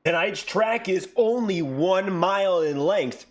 Tonight's track is only 1 mile in length.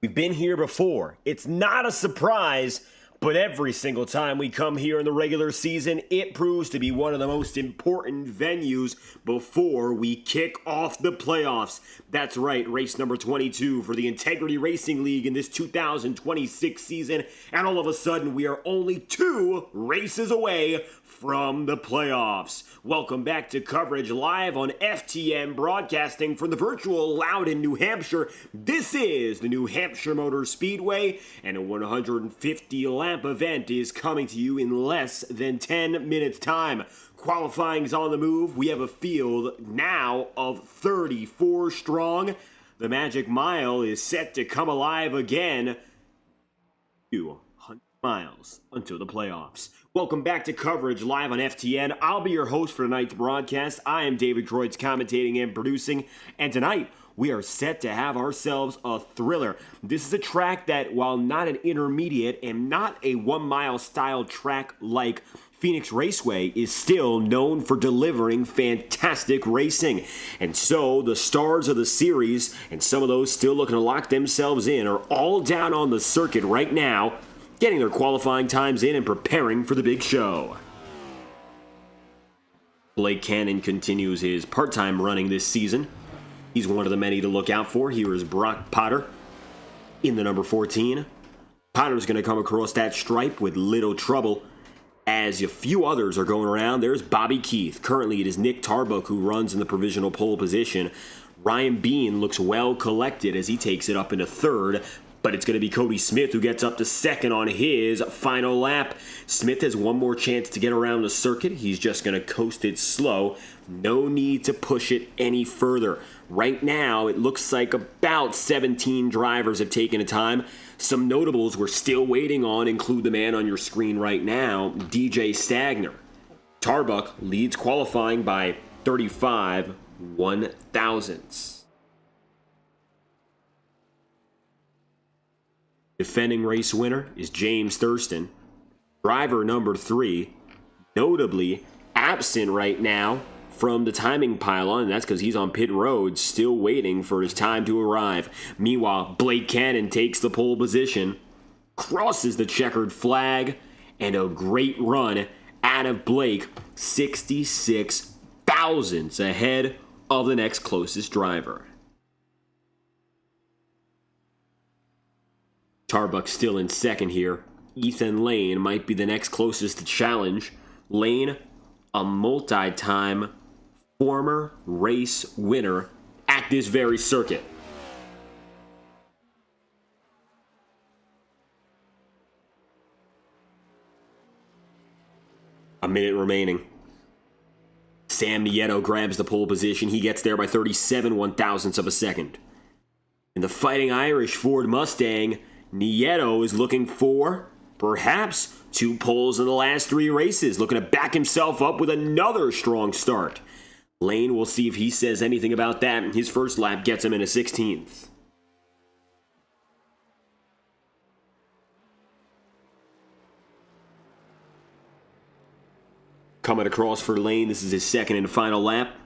We've been here before. It's not a surprise, but every single time we come here in the regular season, it proves to be one of the most important venues before we kick off the playoffs. That's right, race number 22 for the Integrity Racing League in this 2026 season, and all of a sudden we are only 2 races away from the playoffs. Welcome back to coverage live on FTN Broadcasting from the virtual Loudon, New Hampshire. This is the New Hampshire Motor Speedway, and a 150-lap event is coming to you in less than 10 minutes' time. Qualifying's on the move. We have a field now of 34 strong. The Magic Mile is set to come alive again. 200 miles until the playoffs. Welcome back to coverage live on FTN. I'll be your host for tonight's broadcast. I am David Kreutz, commentating and producing, and tonight we are set to have ourselves a thriller. This is a track that, while not an intermediate and not a 1 mile style track like Phoenix Raceway, is still known for delivering fantastic racing. And so the stars of the series, and some of those still looking to lock themselves in, are all down on the circuit right now, getting their qualifying times in and preparing for the big show. Blake Cannon continues his part-time running this season. He's one of the many to look out for. Here is Brock Potter in the number 14. Potter's going to come across that stripe with little trouble, as a few others are going around. There's Bobby Keith. Currently it is Nick Tarbuck who runs in the provisional pole position. Ryan Bean looks well collected as he takes it up into third. But it's going to be Cody Smith who gets up to second on his final lap. Smith has one more chance to get around the circuit. He's just going to coast it slow. No need to push it any further. Right now, it looks like about 17 drivers have taken a time. Some notables we're still waiting on include the man on your screen right now, DJ Stagner. Tarbuck leads qualifying by 35 1/1000ths. Defending race winner is James Thurston. Driver number 3, notably absent right now from the timing pylon, and that's because he's on pit road, still waiting for his time to arrive. Meanwhile, Blake Cannon takes the pole position, crosses the checkered flag, and a great run out of Blake, 66 thousandths ahead of the next closest driver. Tarbuck still in second here. Ethan Lane might be the next closest to challenge. Lane, a multi-time former race winner at this very circuit. A minute remaining. Sam Nieto grabs the pole position. He gets there by 37 1/1000ths of a second. In the Fighting Irish Ford Mustang, Nieto is looking for, perhaps, 2 poles in the last 3 races, looking to back himself up with another strong start. Lane will see if he says anything about that. His first lap gets him in a 16th. Coming across for Lane, this is his second and final lap.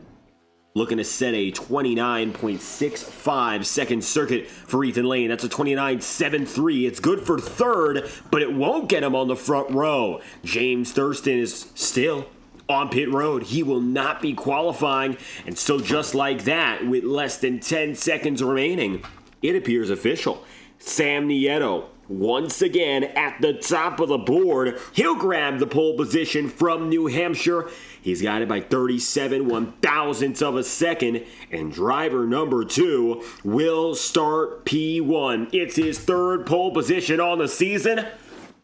Looking to set a 29.65 second circuit for Ethan Lane. That's a 29.73. It's good for third, but it won't get him on the front row. James Thurston is still on pit road. He will not be qualifying. And so just like that, with less than 10 seconds remaining, it appears official. Sam Nieto, once again at the top of the board. He'll grab the pole position from New Hampshire. He's got it by 37 1/1000ths of a second, and driver number 2 will start P1. It's his 3rd pole position on the season,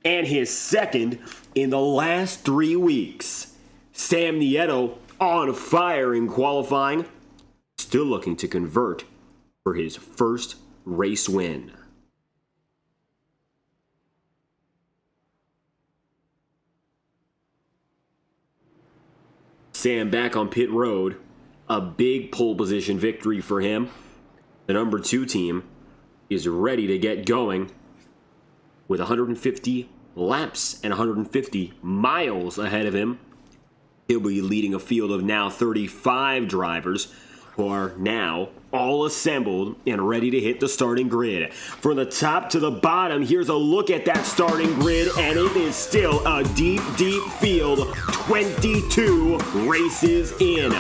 and his 2nd in the last 3 weeks. Sam Nieto on fire in qualifying, still looking to convert for his first race win. Sam back on pit road. A big pole position victory for him. The number 2 team is ready to get going with 150 laps and 150 miles ahead of him. He'll be leading a field of now 35 drivers. are now all assembled and ready to hit the starting grid. From the top to the bottom, here's a look at that starting grid, and it is still a deep, deep field. 22 races in.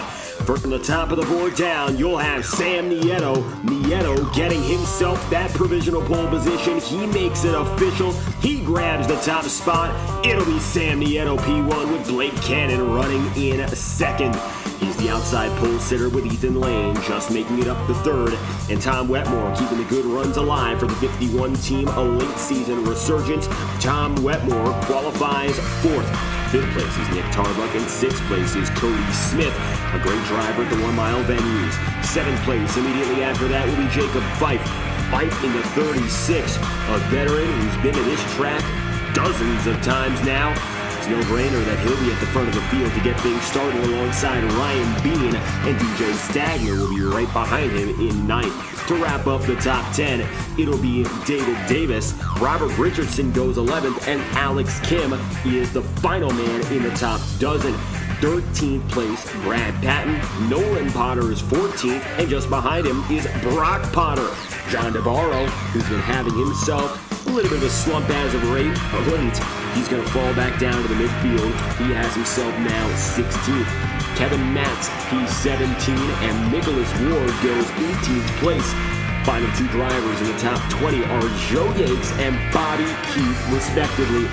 From the top of the board down, you'll have Sam Nieto. Nieto getting himself that provisional pole position. He makes it official. He grabs the top spot. It'll be Sam Nieto P1 with Blake Cannon running in second. He's the outside pole sitter with Ethan Lane just making it up the third. And Tom Wetmore keeping the good runs alive for the 51 team, a late season resurgence. Tom Wetmore qualifies fourth. Fifth place is Nick Tarbuck, and sixth place is Cody Smith, a great driver at the 1 mile venues. Seventh place immediately after that will be Jacob Fife. Fife in the 36, a veteran who's been to this track dozens of times now. It's no brainer that he'll be at the front of the field to get things started alongside Ryan Bean, and DJ Stagner will be right behind him in ninth. To wrap up the top 10, it'll be David Davis, Robert Richardson goes 11th, and Alex Kim is the final man in the top dozen. 13th place, Brad Patton. Nolan Potter is 14th, and just behind him is Brock Potter. John DeBarro, who's been having himself a little bit of a slump as of late. He's going to fall back down to the midfield. He has himself now 16th. Kevin Matz, he's 17, and Nicholas Ward goes 18th place. Final two drivers in the top 20 are Joe Yates and Bobby Keith, respectively.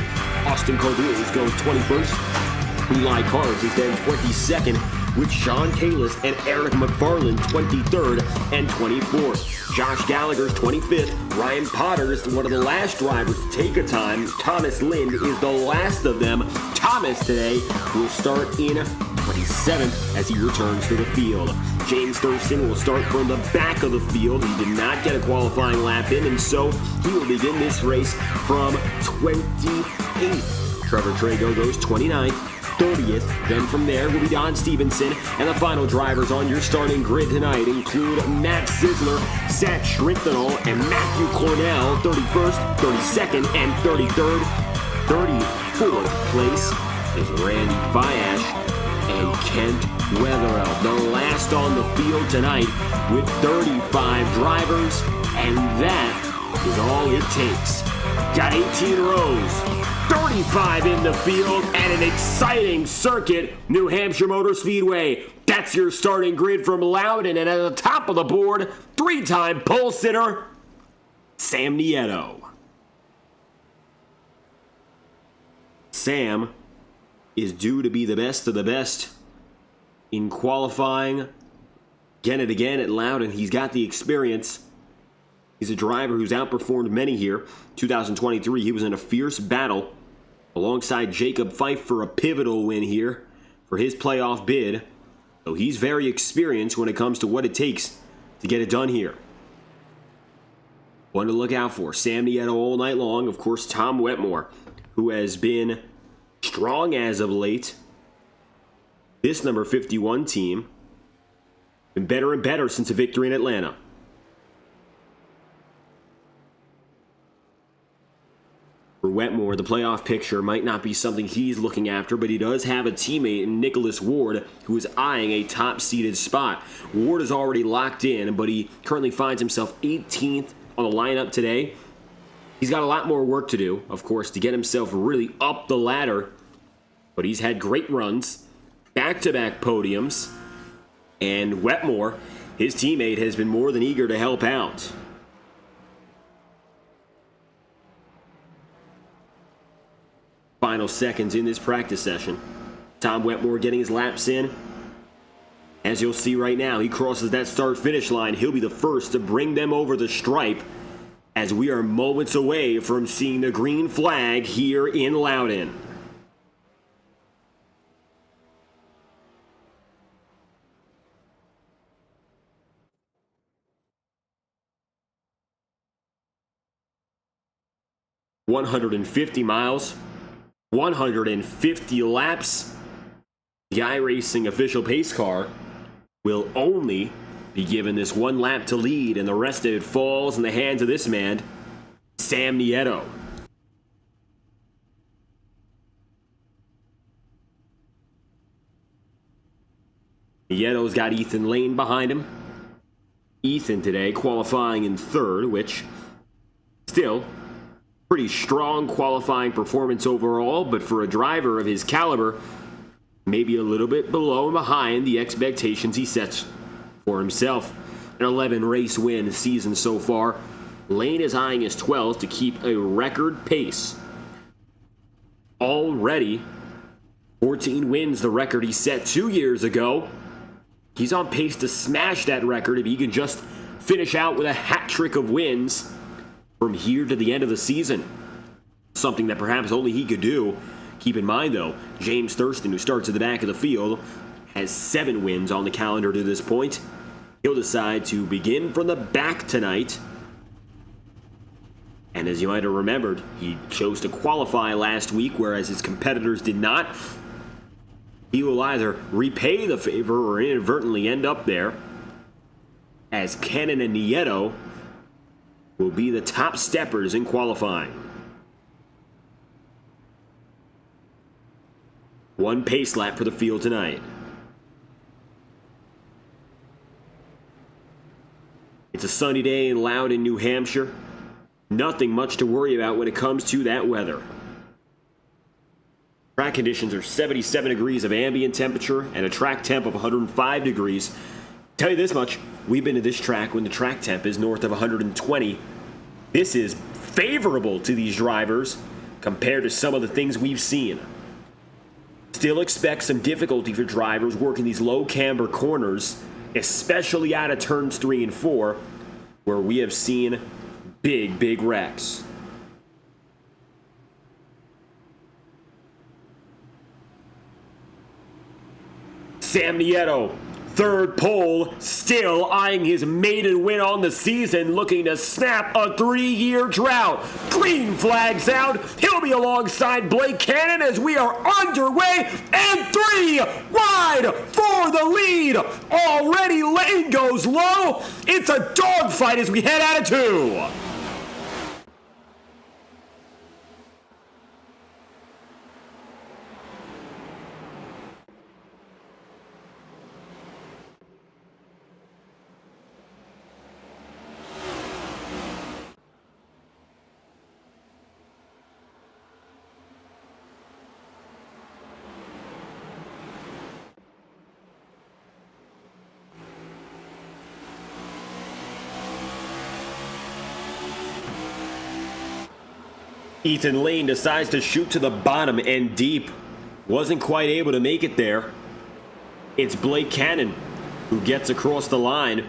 Austin Cordelis goes 21st. Eli Cars is then 22nd, with Sean Kalis and Eric McFarland 23rd and 24th. Josh Gallagher's 25th. Ryan Potter is one of the last drivers to take a time. Thomas Lind is the last of them. Thomas today will start in 27th as he returns to the field. James Thurston will start from the back of the field. He did not get a qualifying lap in, and so he will begin this race from 28th. Trevor Trago goes 29th. 30th. Then from there will be Don Stevenson, and the final drivers on your starting grid tonight include Matt Sizzler, Zach Schrinthal, and Matthew Cornell, 31st, 32nd, and 33rd. 34th place is Randy Fiash and Kent Weatherell, the last on the field tonight with 35 drivers, and that is all it takes. Got 18 rows, 35 in the field, and an exciting circuit, New Hampshire Motor Speedway. That's your starting grid from Loudon, and at the top of the board, three-time pole sitter, Sam Nieto. Sam is due to be the best of the best in qualifying again and again at Loudon. He's got the experience. He's a driver who's outperformed many here. 2023, he was in a fierce battle alongside Jacob Fife for a pivotal win here for his playoff bid. So he's very experienced when it comes to what it takes to get it done here. One to look out for, Sam Nieto all night long. Of course, Tom Wetmore, who has been strong as of late. This number 51 team been better and better since a victory in Atlanta. For Wetmore, the playoff picture might not be something he's looking after, but he does have a teammate in Nicholas Ward who is eyeing a top-seeded spot. Ward is already locked in, but he currently finds himself 18th on the lineup today. He's got a lot more work to do, of course, to get himself really up the ladder, but he's had great runs, back-to-back podiums, and Wetmore, his teammate, has been more than eager to help out. Final seconds in this practice session. Tom Wetmore getting his laps in. As you'll see right now, he crosses that start-finish line. He'll be the first to bring them over the stripe as we are moments away from seeing the green flag here in Loudon. $150 miles. 150 laps. The iRacing official pace car will only be given this one lap to lead, and the rest of it falls in the hands of this man, Sam Nieto. Nieto's got Ethan Lane behind him. Ethan today qualifying in third, which still pretty strong qualifying performance overall, but for a driver of his caliber, maybe a little bit below and behind the expectations he sets for himself. An 11 race win season so far. Lane is eyeing his 12th to keep a record pace. Already 14 wins, the record he set 2 years ago. He's on pace to smash that record if he can just finish out with a hat trick of wins from here to the end of the season. Something that perhaps only he could do. Keep in mind, though, James Thurston, who starts at the back of the field, has 7 wins on the calendar to this point. He'll decide to begin from the back tonight. And as you might have remembered, he chose to qualify last week, whereas his competitors did not. He will either repay the favor or inadvertently end up there, as Cannon and Nieto will be the top steppers in qualifying. One pace lap for the field tonight. It's a sunny day in Loudon, New Hampshire. Nothing much to worry about when it comes to that weather. Track conditions are 77 degrees of ambient temperature and a track temp of 105 degrees. Tell you this much, we've been to this track when the track temp is north of 120. This is favorable to these drivers compared to some of the things we've seen. Still expect some difficulty for drivers working these low camber corners, especially out of turns 3 and 4, where we have seen big wrecks. Sam Nieto, third pole, still eyeing his maiden win on the season, looking to snap a 3-year drought. Green flags out. He'll be alongside Blake Cannon as we are underway, and 3 wide for the lead. Already Lane goes low. It's a dogfight as we head out of 2. Ethan Lane decides to shoot to the bottom and deep. Wasn't quite able to make it there. It's Blake Cannon who gets across the line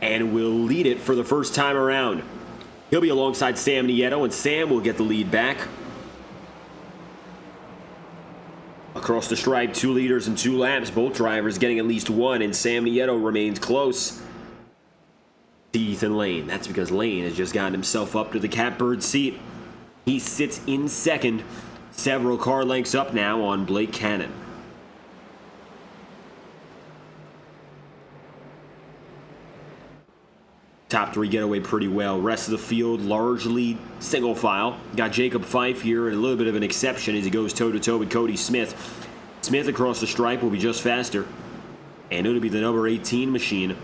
and will lead it for the first time around. He'll be alongside Sam Nieto, and Sam will get the lead back. Across the stripe, 2 leaders and 2 laps. Both drivers getting at least 1, and Sam Nieto remains close to Ethan Lane. That's because Lane has just gotten himself up to the catbird seat. He sits in second, several car lengths up now on Blake Cannon. Top 3 get away pretty well. Rest of the field largely single file. Got Jacob Fife here, and a little bit of an exception as he goes toe-to-toe with Cody Smith. Smith across the stripe will be just faster, and it'll be the number 18 machine.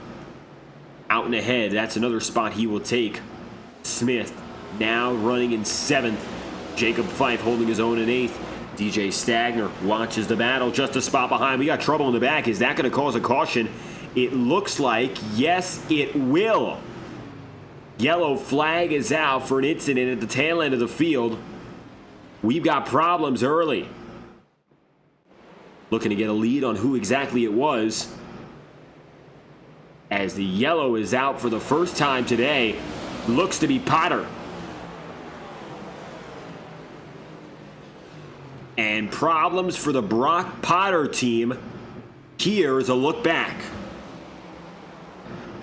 Out and ahead, that's another spot he will take. Smith now running in 7th. Jacob Fife holding his own in 8th. DJ Stagner watches the battle, just a spot behind. We got trouble in the back. Is that going to cause a caution? It looks like, yes, it will. Yellow flag is out for an incident at the tail end of the field. We've got problems early. Looking to get a lead on who exactly it was, as the yellow is out for the first time today. Looks to be Potter. And problems for the Brock Potter team. Here is a look back.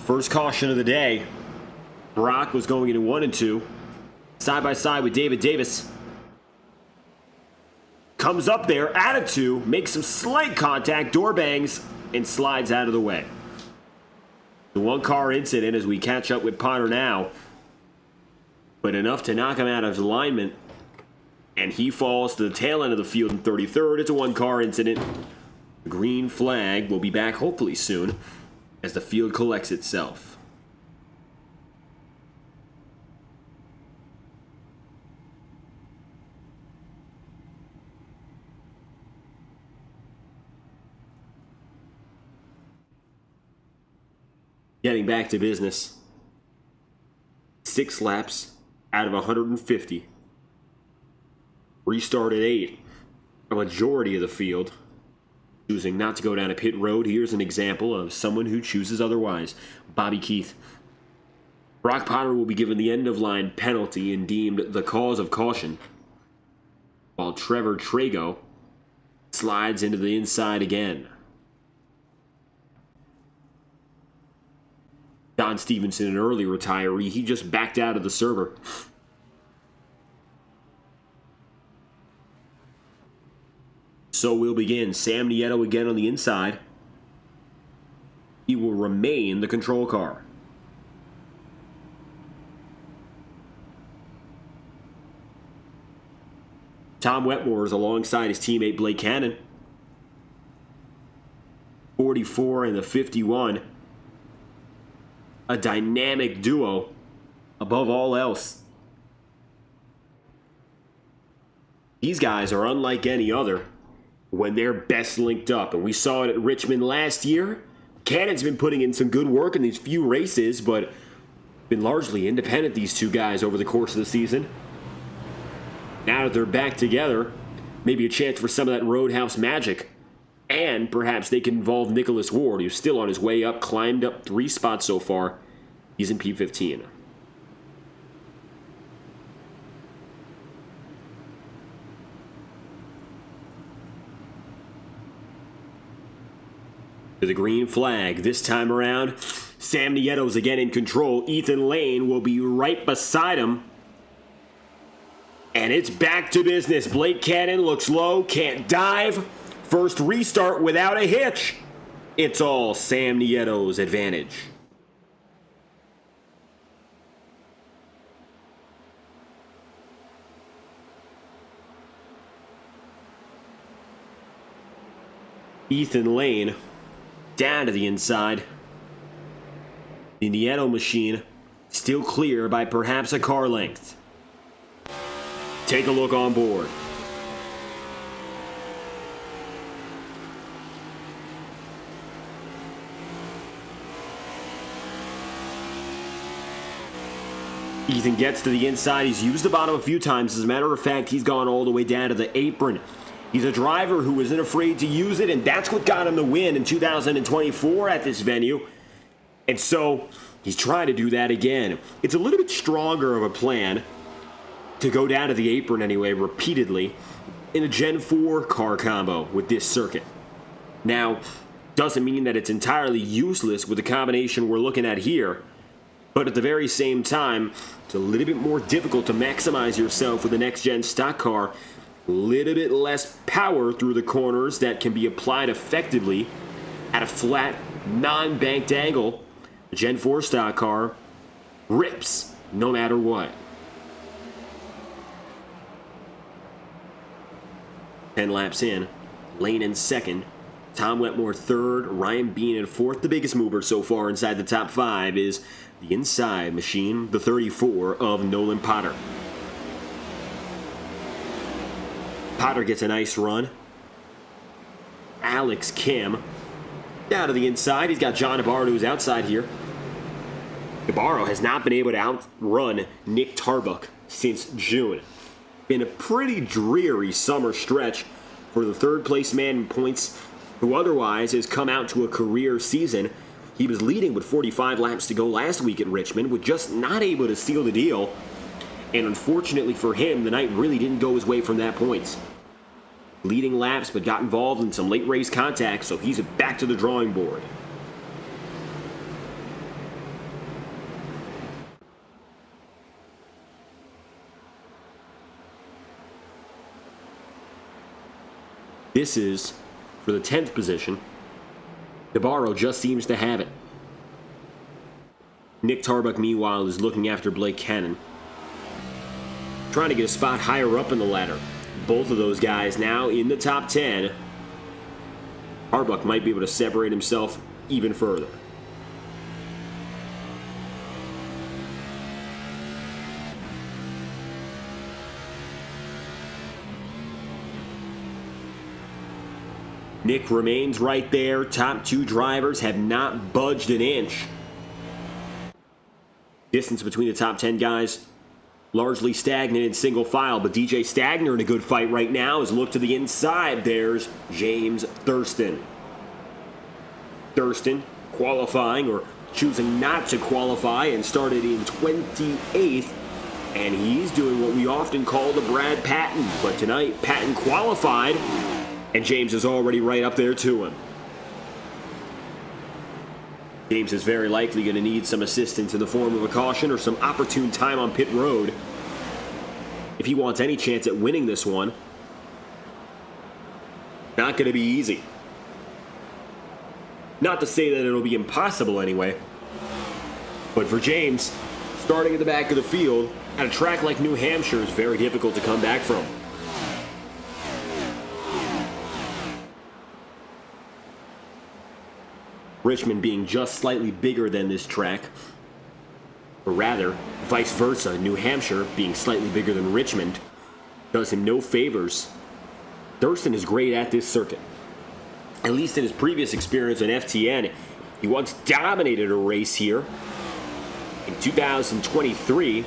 First caution of the day. Brock was going into 1 and 2. Side by side with David Davis. Comes up there, at a 2, makes some slight contact, door bangs, and slides out of the way. The 1-car incident as we catch up with Potter now. But enough to knock him out of alignment. And he falls to the tail end of the field in 33rd. It's a 1-car incident. The green flag will be back hopefully soon as the field collects itself. Getting back to business. 6 laps out of 150. Restart at 8. A majority of the field choosing not to go down a pit road. Here's an example of someone who chooses otherwise. Bobby Keith. Brock Potter will be given the end-of-line penalty and deemed the cause of caution, while Trevor Trago slides into the inside again. Don Stevenson, an early retiree, he just backed out of the server. So we'll begin. Sam Nieto again on the inside. He will remain the control car. Tom Wetmore is alongside his teammate Blake Cannon. 44 and the 51. A dynamic duo above all else. These guys are unlike any other when they're best linked up. And we saw it at Richmond last year. Cannon's been putting in some good work in these few races, but been largely independent, these two guys, over the course of the season. Now that they're back together, maybe a chance for some of that Roadhouse magic. And perhaps they can involve Nicholas Ward, who's still on his way up, climbed up 3 spots so far. He's in P15. To the green flag this time around. Sam Nieto's again in control. Ethan Lane will be right beside him. And it's back to business. Blake Cannon looks low, can't dive. First restart without a hitch. It's all Sam Nieto's advantage. Ethan Lane down to the inside. The Nieto machine still clear by perhaps a car length. Take a look on board. Ethan gets to the inside. He's used the bottom a few times. As a matter of fact, he's gone all the way down to the apron. He's a driver who isn't afraid to use it, and that's what got him the win in 2024 at this venue. And so he's trying to do that again. It's a little bit stronger of a plan to go down to the apron anyway, repeatedly, in a Gen 4 car combo with this circuit. Now, doesn't mean that it's entirely useless with the combination we're looking at here, but at the very same time, it's a little bit more difficult to maximize yourself with the next-gen stock car. A little bit less power through the corners that can be applied effectively at a flat, non-banked angle. The Gen 4 stock car rips no matter what. 10 laps in, Lane in second, Tom Wetmore third, Ryan Bean in fourth. The biggest mover so far inside the top 5 is the inside machine, the 34 of Nolan Potter. Potter gets a nice run. Alex Kim down to the inside. He's got John Nabarro who's outside here. Nabarro has not been able to outrun Nick Tarbuck since June. Been a pretty dreary summer stretch for the third place man in points, who otherwise has come out to a career season. He was leading with 45 laps to go last week at Richmond, with just not able to seal the deal. And unfortunately for him, the night really didn't go his way from that point. Leading laps, but got involved in some late race contact, so he's back to the drawing board. This is for the 10th position. Nabarro just seems to have it. Nick Tarbuck, meanwhile, is looking after Blake Cannon, trying to get a spot higher up in the ladder. Both of those guys now in the top 10. Harbuck might be able to separate himself even further. Nick remains right there. Top two drivers have not budged an inch. Distance between the top 10 guys largely stagnant in single file, but DJ Stagner in a good fight right now as look to the inside. There's James Thurston. Thurston qualifying or choosing not to qualify and started in 28th, and he's doing what we often call the Brad Patton, but tonight Patton qualified and James is already right up there to him. James is very likely going to need some assistance in the form of a caution or some opportune time on pit road if he wants any chance at winning this one. Not going to be easy. Not to say that it'll be impossible anyway, but for James, starting at the back of the field at a track like New Hampshire is very difficult to come back from. Richmond being just slightly bigger than this track, or rather, vice versa, New Hampshire being slightly bigger than Richmond, does him no favors. Thurston is great at this circuit. At least in his previous experience on FTN, he once dominated a race here in 2023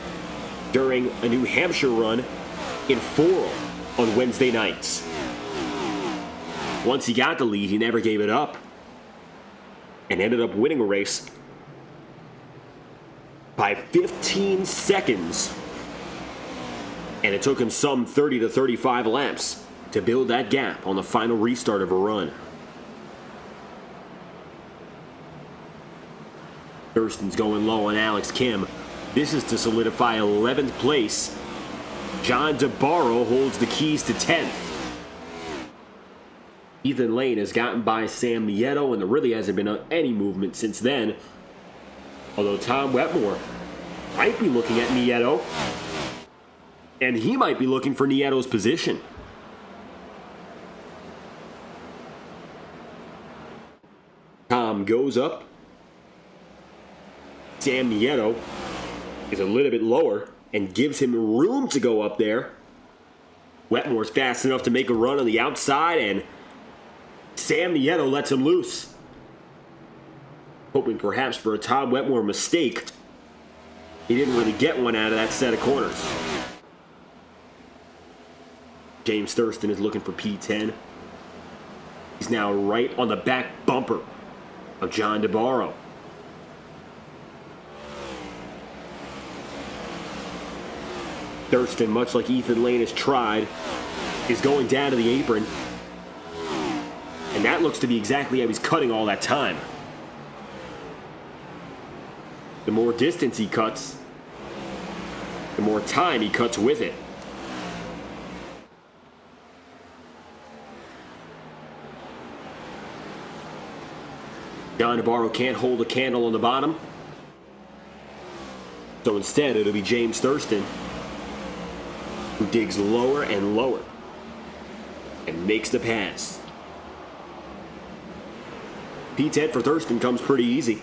during a New Hampshire run in Forel on Wednesday nights. Once he got the lead, he never gave it up and ended up winning a race by 15 seconds. And it took him some 30 to 35 laps to build that gap on the final restart of a run. Thurston's going low on Alex Kim. This is to solidify 11th place. John DeBarro holds the keys to 10th. Ethan Lane has gotten by Sam Nieto, and there really hasn't been any movement since then. Although Tom Wetmore might be looking at Nieto, and he might be looking for Nieto's position. Tom goes up. Sam Nieto is a little bit lower and gives him room to go up there. Wetmore's fast enough to make a run on the outside, and Sam Nieto lets him loose. Hoping perhaps for a Tom Wetmore mistake. He didn't really get one out of that set of corners. James Thurston is looking for P10. He's now right on the back bumper of John DeBarro. Thurston, much like Ethan Lane has tried, is going down to the apron. And that looks to be exactly how he's cutting all that time. The more distance he cuts, the more time he cuts with it. John DeBarro can't hold a candle on the bottom. So instead, it'll be James Thurston who digs lower and lower and makes the pass. P10 for Thurston comes pretty easy.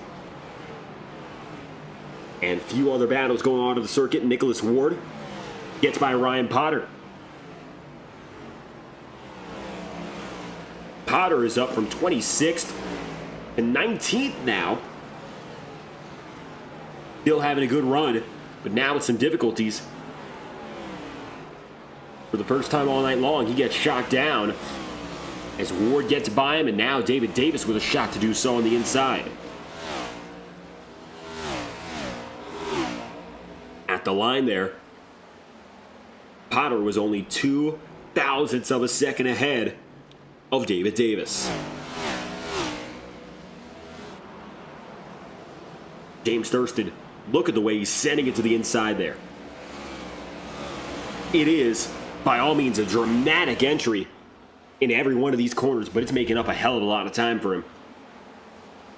And a few other battles going on to the circuit. Nicholas Ward gets by Ryan Potter. Potter is up from 26th to 19th now. Still having a good run, but now with some difficulties. For the first time all night long, he gets shot down as Ward gets by him, and now David Davis with a shot to do so on the inside. At the line there, Potter was only 0.02 of a second ahead of David Davis. James Thurston, look at the way he's sending it to the inside there. It is, by all means, a dramatic entry in every one of these corners, but it's making up a hell of a lot of time for him.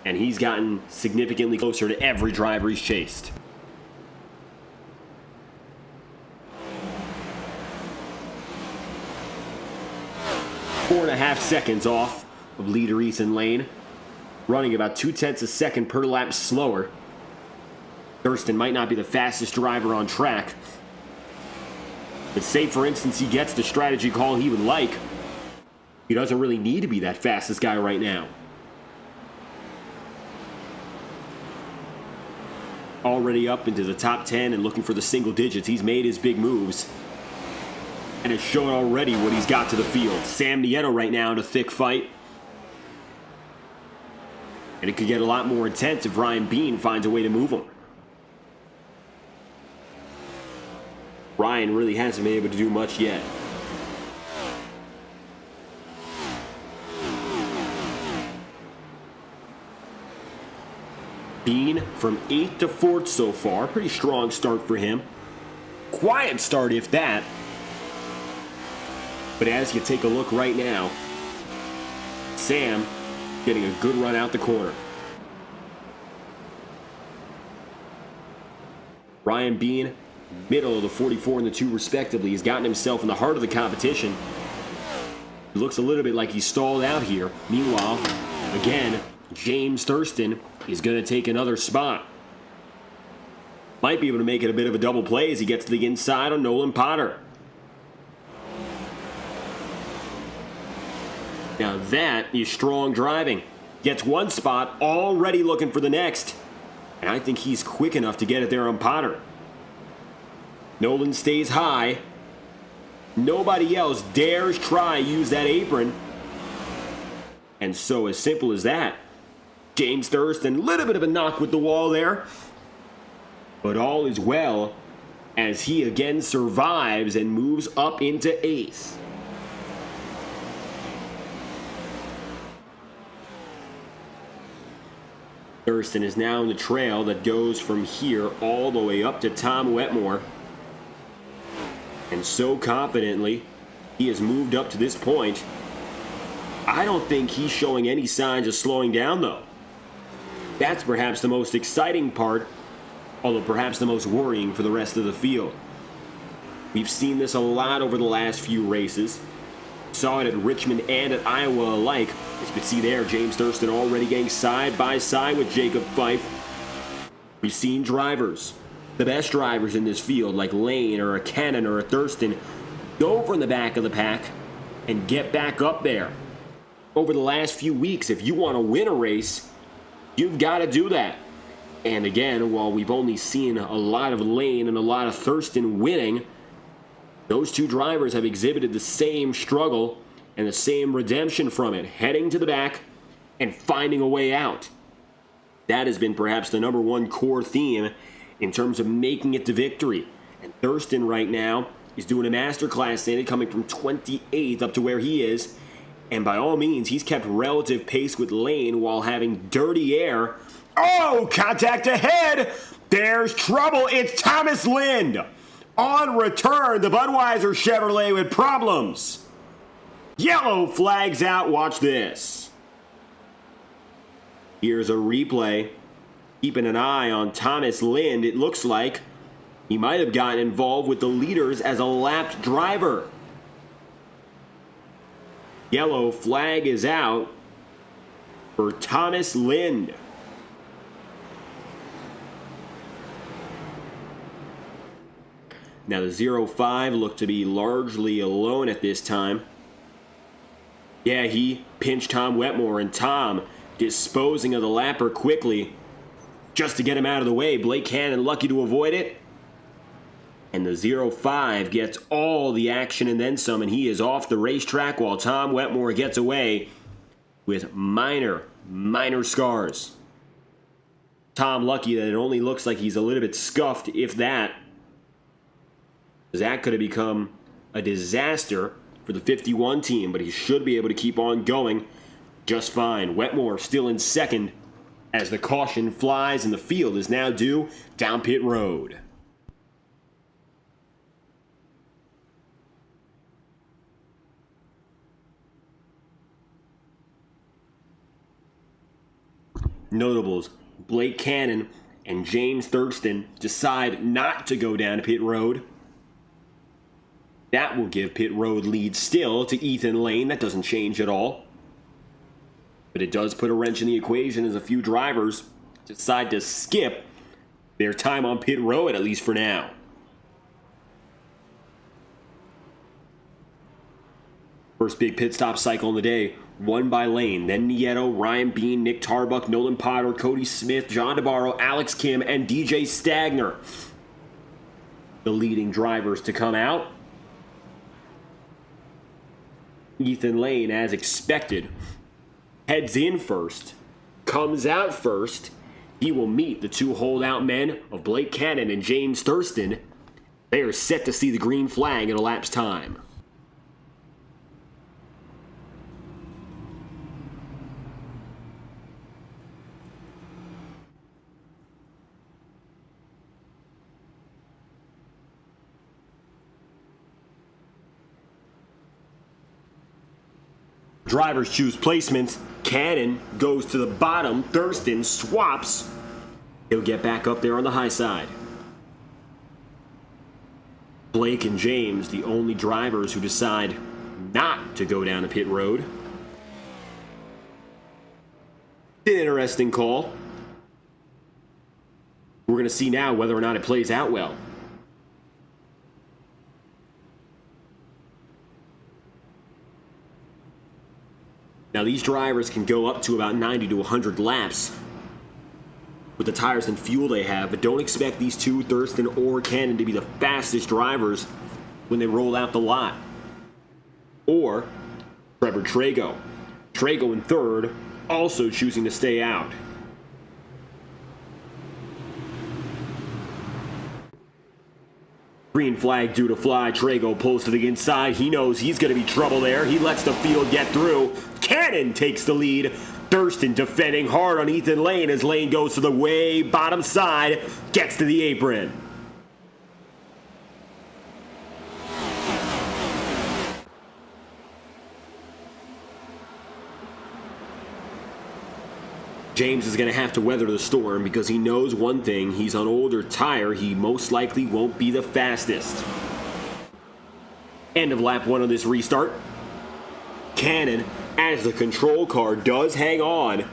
And he's gotten significantly closer to every driver he's chased. Four and a half seconds off of leader Ethan Lane, running about 0.2 seconds per lap slower. Thurston might not be the fastest driver on track, but say, for instance, he gets the strategy call he would like, he doesn't really need to be that fastest guy right now. Already up into the top 10 and looking for the single digits. He's made his big moves and has shown already what he's got to the field. Sam Nieto right now in a thick fight. And it could get a lot more intense if Ryan Bean finds a way to move him. Ryan really hasn't been able to do much yet. Bean from 8th to 4th so far. Pretty strong start for him. Quiet start, if that. But as you take a look right now, Sam getting a good run out the corner. Ryan Bean, middle of the 44 and the 2 respectively, has gotten himself in the heart of the competition. It looks a little bit like he's stalled out here. Meanwhile, again, James Thurston is going to take another spot. Might be able to make it a bit of a double play as he gets to the inside on Nolan Potter. Now that is strong driving. Gets one spot, already looking for the next. And I think he's quick enough to get it there on Potter. Nolan stays high. Nobody else dares try use that apron. And so as simple as that. James Thurston, a little bit of a knock with the wall there. But all is well as he again survives and moves up into 8th. Thurston is now in the trail that goes from here all the way up to Tom Wetmore. And so confidently, he has moved up to this point. I don't think he's showing any signs of slowing down, though. That's perhaps the most exciting part, although perhaps the most worrying for the rest of the field. We've seen this a lot over the last few races. Saw it at Richmond and at Iowa alike. As you can see there, James Thurston already getting side by side with Jacob Fife. We've seen drivers, the best drivers in this field, like Lane or a Cannon or a Thurston, go from the back of the pack and get back up there. Over the last few weeks, if you want to win a race, you've got to do that. And again, while we've only seen a lot of Lane and a lot of Thurston winning, those two drivers have exhibited the same struggle and the same redemption from it, heading to the back and finding a way out. That has been perhaps the number one core theme in terms of making it to victory. And Thurston right now is doing a masterclass in it, coming from 28th up to where he is. And by all means, he's kept relative pace with Lane while having dirty air. Oh, contact ahead! There's trouble. It's Thomas Lind. On return, the Budweiser Chevrolet with problems. Yellow flags out. Watch this. Here's a replay. Keeping an eye on Thomas Lind. It looks like he might have gotten involved with the leaders as a lapped driver. Yellow flag is out for Thomas Lind. Now the 05 looked to be largely alone at this time. Yeah, he pinched Tom Wetmore, and Tom disposing of the lapper quickly just to get him out of the way. Blake Cannon lucky to avoid it. And the 05 gets all the action and then some, and he is off the racetrack while Tom Wetmore gets away with minor scars. Tom lucky that it only looks like he's a little bit scuffed, if that. That could have become a disaster for the 51 team, but he should be able to keep on going just fine. Wetmore still in second as the caution flies and the field is now due down pit road. Notables: Blake Cannon and James Thurston decide not to go down to pit road. That will give pit road lead still to Ethan Lane. That doesn't change at all. But it does put a wrench in the equation as a few drivers decide to skip their time on pit road, at least for now. First big pit stop cycle in the day, won by Lane, then Nieto, Ryan Bean, Nick Tarbuck, Nolan Potter, Cody Smith, John DeBarro, Alex Kim, and DJ Stagner. The leading drivers to come out. Ethan Lane, as expected, heads in first, comes out first. He will meet the two holdout men of Blake Cannon and James Thurston. They are set to see the green flag in a lapse time. Drivers choose placements. Cannon goes to the bottom. Thurston swaps. He'll get back up there on the high side. Blake and James, the only drivers who decide not to go down the pit road. An interesting call. We're going to see now whether or not it plays out well. Now these drivers can go up to about 90 to 100 laps with the tires and fuel they have, but don't expect these two, Thurston or Cannon, to be the fastest drivers when they roll out the lot. Or Trevor Trago. Trago in third, also choosing to stay out. Green flag due to fly. Trago pulls to the inside. He knows he's going to be trouble there. He lets the field get through. Cannon takes the lead. Thurston defending hard on Ethan Lane as Lane goes to the way bottom side. Gets to the apron. James is going to have to weather the storm because he knows one thing. He's on older tire. He most likely won't be the fastest. End of lap one of this restart. Cannon, as the control car, does hang on.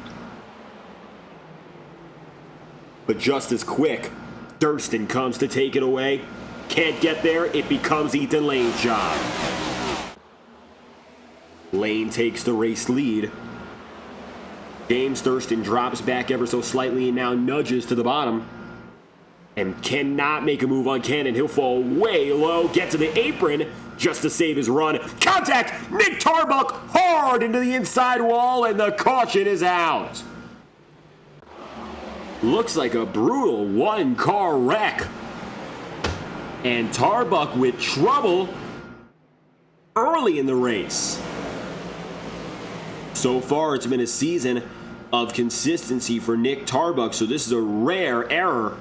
But just as quick, Thurston comes to take it away. Can't get there. It becomes Ethan Lane's job. Lane takes the race lead. James Thurston drops back ever so slightly and now nudges to the bottom. And cannot make a move on Cannon. He'll fall way low, get to the apron just to save his run. Contact! Nick Tarbuck hard into the inside wall, and the caution is out. Looks like a brutal one-car wreck. And Tarbuck with trouble early in the race. So far, it's been a season of consistency for Nick Tarbuck, so this is a rare error,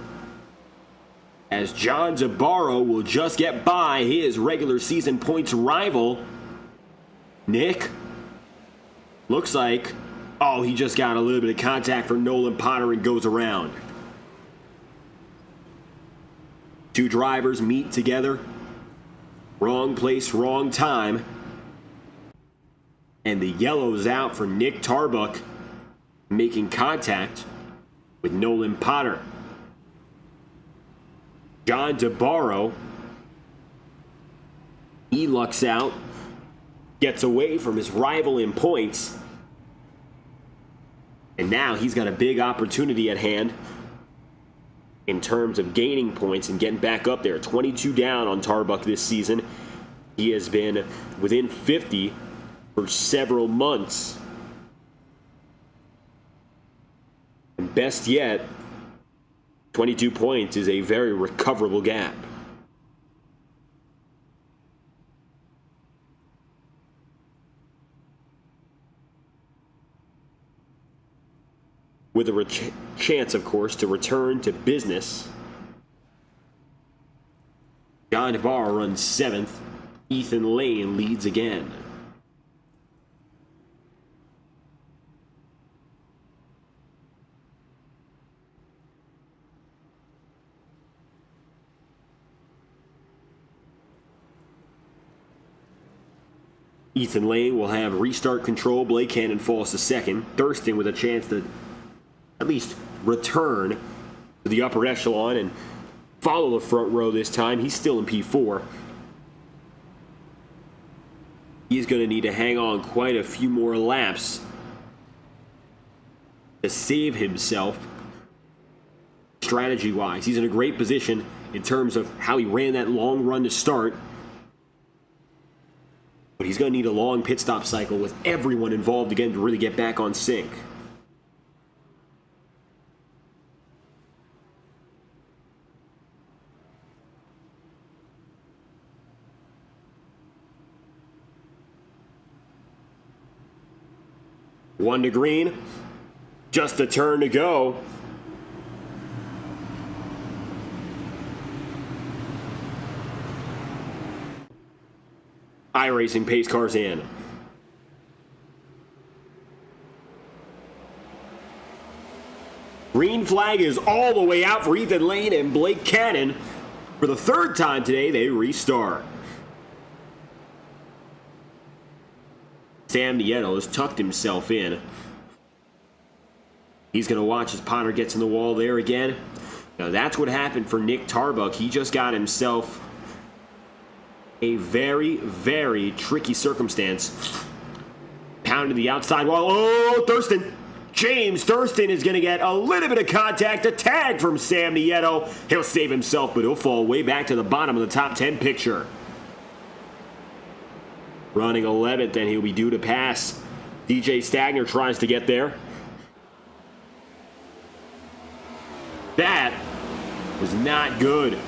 as John DeBarro will just get by his regular season points rival. Nick looks like, oh, he just got a little bit of contact for Nolan Potter and goes around. Two drivers meet together. Wrong place, wrong time. And the yellow's out for Nick Tarbuck, making contact with Nolan Potter. John DeBarro, he lucks out, gets away from his rival in points, and now he's got a big opportunity at hand in terms of gaining points and getting back up there. 22 down on Tarbuck this season. He has been within 50 for several months. And best yet, 22 points is a very recoverable gap. With a chance, of course, to return to business. John DeBarro runs 7th. Ethan Lane leads again. Ethan Lane will have restart control. Blake Cannon falls to second. Thurston with a chance to at least return to the upper echelon and follow the front row this time. He's still in P4. He's going to need to hang on quite a few more laps to save himself strategy-wise. He's in a great position in terms of how he ran that long run to start. But he's going to need a long pit stop cycle with everyone involved again to really get back on sync. One to green. Just a turn to go. iRacing pace cars in. Green flag is all the way out for Ethan Lane and Blake Cannon. For the third time today, they restart. Sam Nieto has tucked himself in. He's going to watch as Potter gets in the wall there again. Now that's what happened for Nick Tarbuck. He just got himself a very, very tricky circumstance. Pounded the outside wall. Oh, Thurston. James Thurston is going to get a little bit of contact. A tag from Sam Nieto. He'll save himself, but he'll fall way back to the bottom of the top 10 picture. Running 11th, and he'll be due to pass. DJ Stagner tries to get there. That was not good,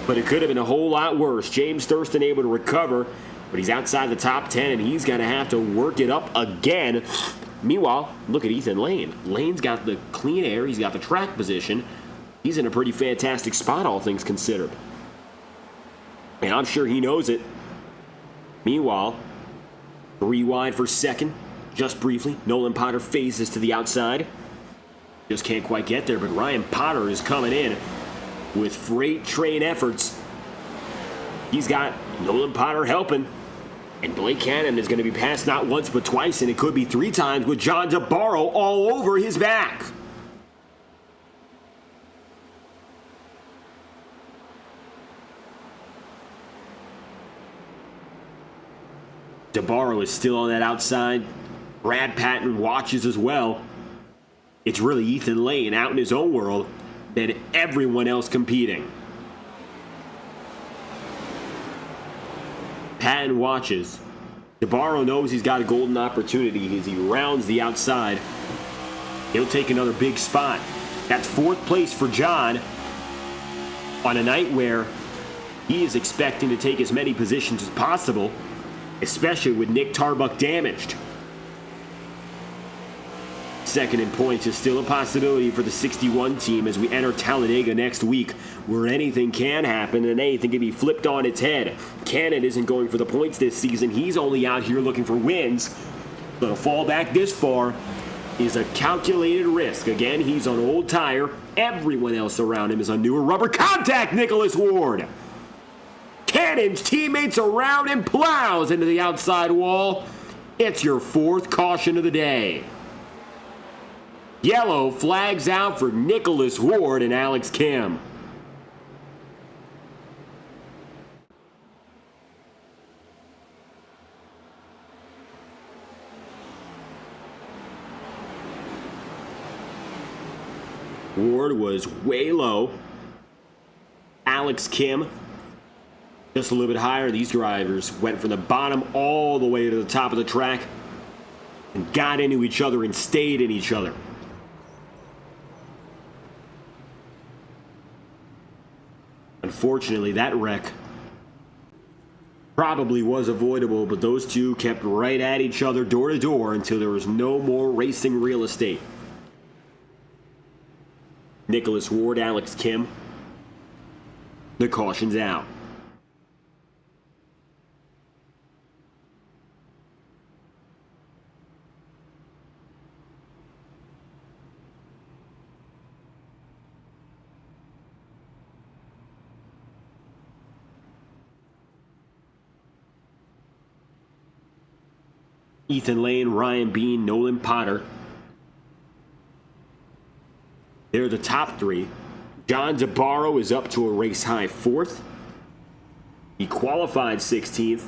but it could have been a whole lot worse. James Thurston able to recover, but he's outside the top 10, and he's going to have to work it up again. Meanwhile, look at Ethan Lane. Lane's got the clean air. He's got the track position. He's in a pretty fantastic spot, all things considered. And I'm sure he knows it. Meanwhile, 3 wide for second, just briefly. Nolan Potter phases to the outside. Just can't quite get there, but Ryan Potter is coming in with freight train efforts. He's got Nolan Potter helping. And Blake Cannon is going to be passed not once but twice, and it could be 3 times with John DeBarro all over his back. DeBarro is still on that outside. Brad Patton watches as well. It's really Ethan Lane out in his own world than everyone else competing. Patton watches. DeBarro knows he's got a golden opportunity as he rounds the outside. He'll take another big spot. That's 4th place for John on a night where he is expecting to take as many positions as possible, especially with Nick Tarbuck damaged. Second in points is still a possibility for the 61 team as we enter Talladega next week, where anything can happen and anything can be flipped on its head. Cannon isn't going for the points this season. He's only out here looking for wins. So to fall back this far is a calculated risk. Again, he's on old tire. Everyone else around him is on newer rubber. Contact Nicholas Ward. Cannon's teammates around him, plows into the outside wall. It's your 4th caution of the day. Yellow flags out for Nicholas Ward and Alex Kim. Ward was way low. Alex Kim just a little bit higher. These drivers went from the bottom all the way to the top of the track and got into each other and stayed in each other. Unfortunately, that wreck probably was avoidable, but those two kept right at each other door to door until there was no more racing real estate. Nicholas Ward, Alex Kim. The caution's out. Ethan Lane, Ryan Bean, Nolan Potter. They're the top three. John DeBarro is up to a race-high 4th. He qualified 16th.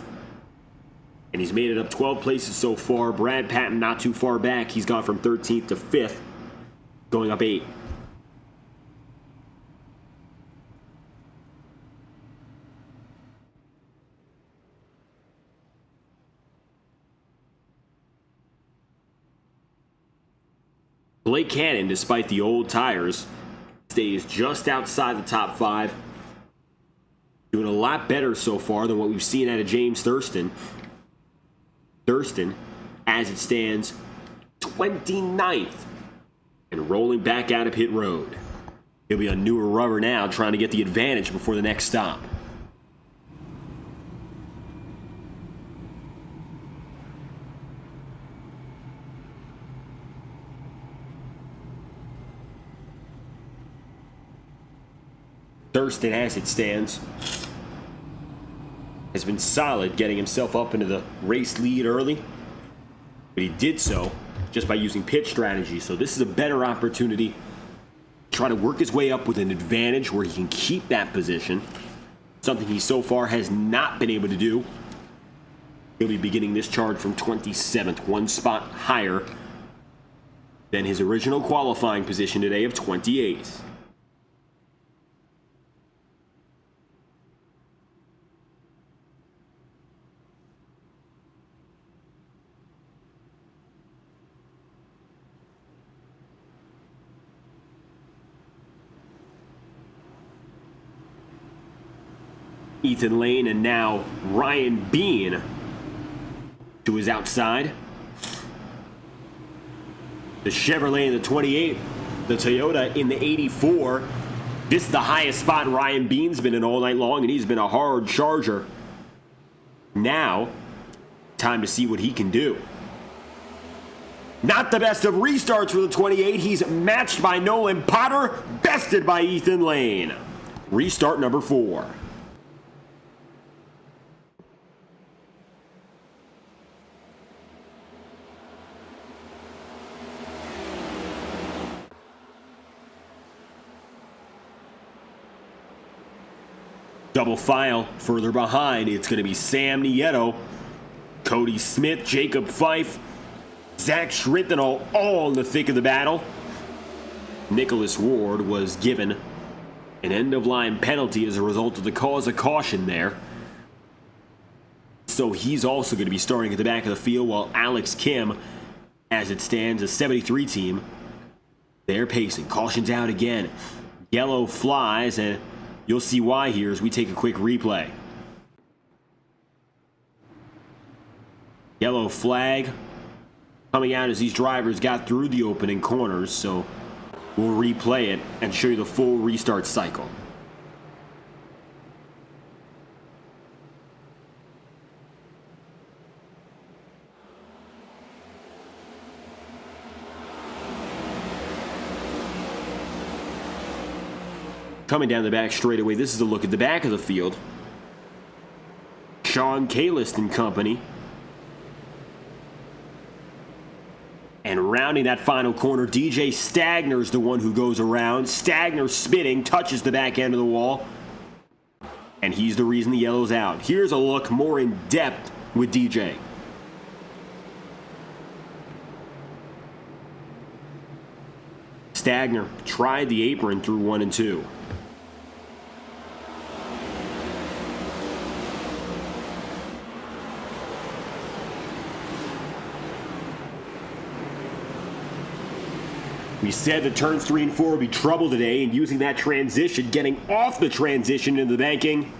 And he's made it up 12 places so far. Brad Patton not too far back. He's gone from 13th to 5th, going up 8. Blake Cannon, despite the old tires, stays just outside the top 5. Doing a lot better so far than what we've seen out of James Thurston. Thurston, as it stands, 29th and rolling back out of pit road. He'll be on newer rubber now, trying to get the advantage before the next stop. Thurston, as it stands, has been solid getting himself up into the race lead early, but he did so just by using pit strategy. So this is a better opportunity to try to work his way up with an advantage where he can keep that position, something he so far has not been able to do. He'll be beginning this charge from 27th, one spot higher than his original qualifying position today of 28th. Ethan Lane and now Ryan Bean to his outside. The Chevrolet in the 28, the Toyota in the 84. This is the highest spot Ryan Bean's been in all night long, and he's been a hard charger. Now, time to see what he can do. Not the best of restarts for the 28. He's matched by Nolan Potter, bested by Ethan Lane. Restart number 4. Double file further behind. It's going to be Sam Nieto, Cody Smith, Jacob Fife, Zach Schrittenall, all in the thick of the battle. Nicholas Ward was given an end-of-line penalty as a result of the cause of caution there. So he's also going to be starting at the back of the field, while Alex Kim, as it stands, a 73 team, they're pacing. Caution's out again. Yellow flies, and you'll see why here as we take a quick replay. Yellow flag coming out as these drivers got through the opening corners, so we'll replay it and show you the full restart cycle. Coming down the back straightaway, this is a look at the back of the field. Sean Kalist and company. And rounding that final corner, DJ Stagner's the one who goes around. Stagner spinning, touches the back end of the wall. And he's the reason the yellow's out. Here's a look more in depth with DJ. Stagner tried the apron through 1 and 2. We said that turns 3 and 4 would be trouble today, and using that transition, getting off the transition into the banking,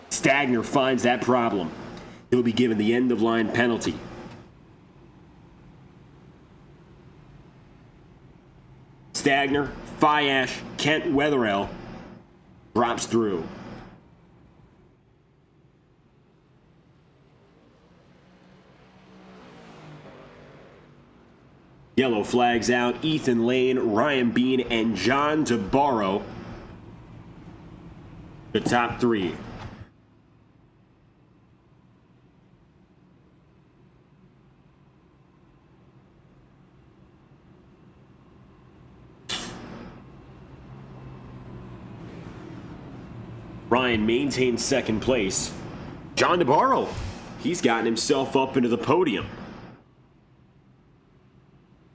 Stagner finds that problem. He'll be given the end-of-line penalty. Stagner, Fiash, Kent Wetherell drops through. Yellow flags out. Ethan Lane, Ryan Bean, and John DeBarro, the top 3. Ryan maintains second place. John DeBarro, he's gotten himself up into the podium.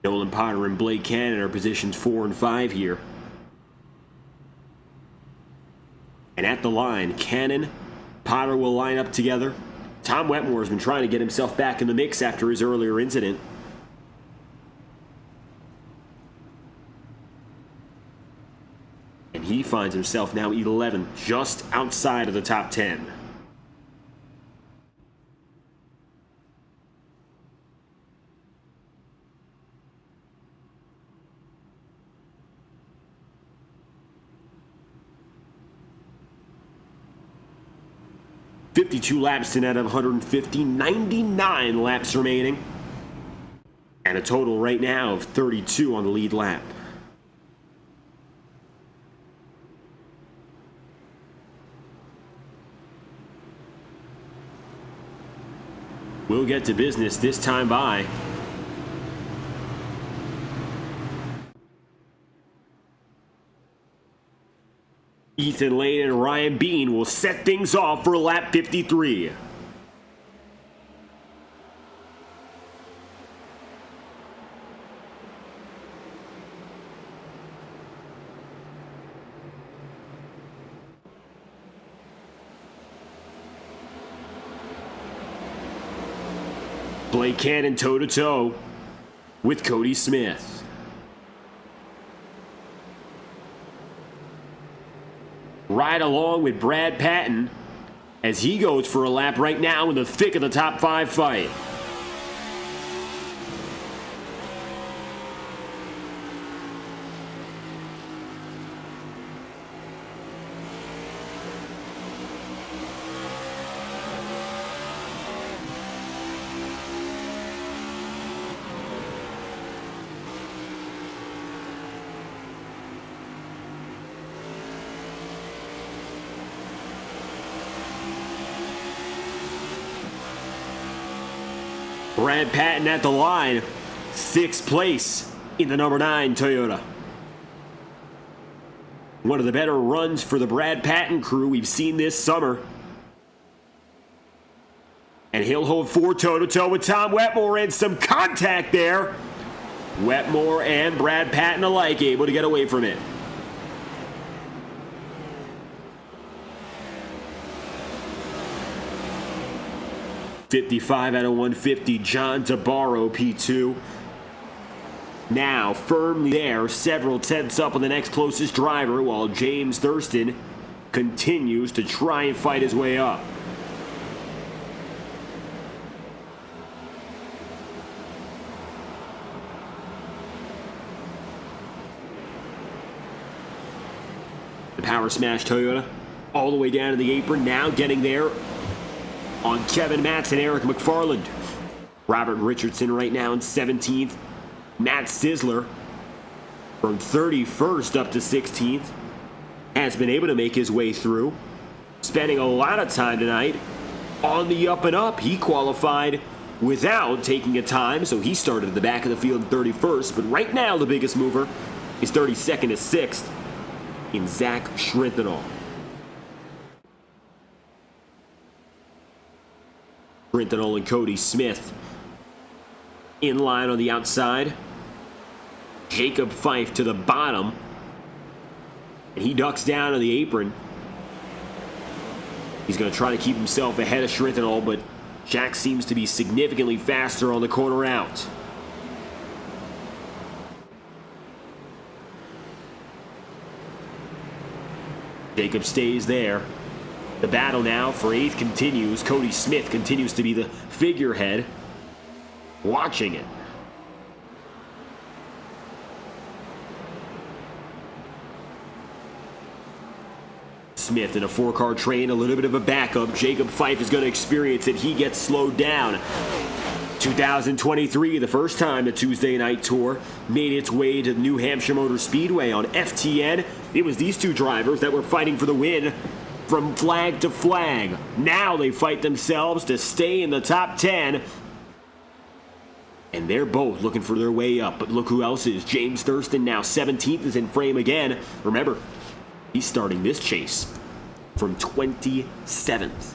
Nolan Potter and Blake Cannon are positions 4 and 5 here. And at the line, Cannon, Potter will line up together. Tom Wetmore has been trying to get himself back in the mix after his earlier incident. And he finds himself now 11, just outside of the top 10. "52 laps to net of 150, 99 laps remaining. And a total right now of 32 on the lead lap. We'll get to business this time by. Ethan Lane and Ryan Bean will set things off for lap 53. Blake Cannon toe-to-toe with Cody Smith. Right along with Brad Patton as he goes for a lap right now in the thick of the top 5 fight. Brad Patton at the line, 6th place in the number 9 Toyota. One of the better runs for the Brad Patton crew we've seen this summer. And he'll hold 4 toe-to-toe with Tom Wetmore, and some contact there. Wetmore and Brad Patton alike able to get away from it. "55 out of 150, John DeBarro, P2. Now firmly there, several tenths up on the next closest driver, while James Thurston continues to try and fight his way up. The Power Smash Toyota all the way down to the apron, now getting there on Kevin Matz and Eric McFarland. Robert Richardson right now in 17th. Matt Sizzler from 31st up to 16th has been able to make his way through. Spending a lot of time tonight on the up and up. He qualified without taking a time, so he started at the back of the field in 31st. But right now the biggest mover is 32nd to 6th in Zach Schrintenall. Schrintenall and Cody Smith in line on the outside. Jacob Fife to the bottom. And he ducks down on the apron. He's going to try to keep himself ahead of Schrintenall, but Jack seems to be significantly faster on the corner out. Jacob stays there. The battle now for 8th continues. Cody Smith continues to be the figurehead. Watching it. Smith in a 4-car train, a little bit of a backup. Jacob Fife is going to experience it. He gets slowed down. 2023, the first time the Tuesday Night Tour made its way to New Hampshire Motor Speedway on FTN. It was these two drivers that were fighting for the win from flag to flag. Now they fight themselves to stay in the top 10. And they're both looking for their way up. But look who else is. James Thurston now 17th is in frame again. Remember, he's starting this chase from 27th.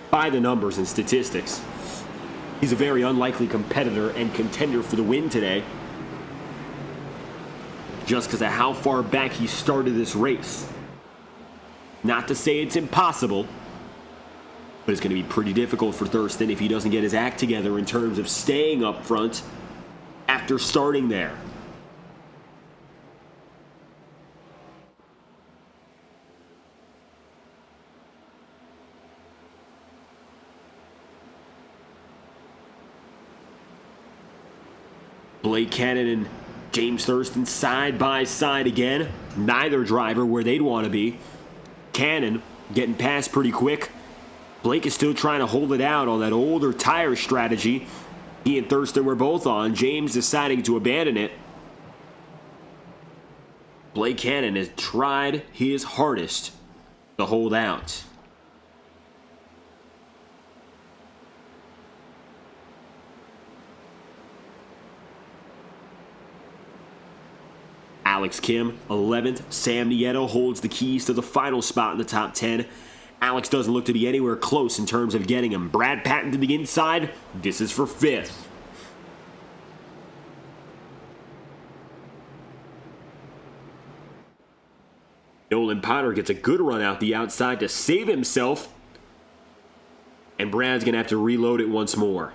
By the numbers and statistics, he's a very unlikely competitor and contender for the win today, just because of how far back he started this race. Not to say it's impossible, but it's going to be pretty difficult for Thurston if he doesn't get his act together in terms of staying up front after starting there. Blake Cannon and James Thurston side by side again. Neither driver where they'd want to be. Cannon getting past pretty quick. Blake is still trying to hold it out on that older tire strategy he and Thurston were both on. James deciding to abandon it. Blake Cannon has tried his hardest to hold out. Alex Kim, 11th. Sam Nieto holds the keys to the final spot in the top 10. Alex doesn't look to be anywhere close in terms of getting him. Brad Patton to the inside. This is for 5th. Nolan Potter gets a good run out the outside to save himself. And Brad's going to have to reload it once more.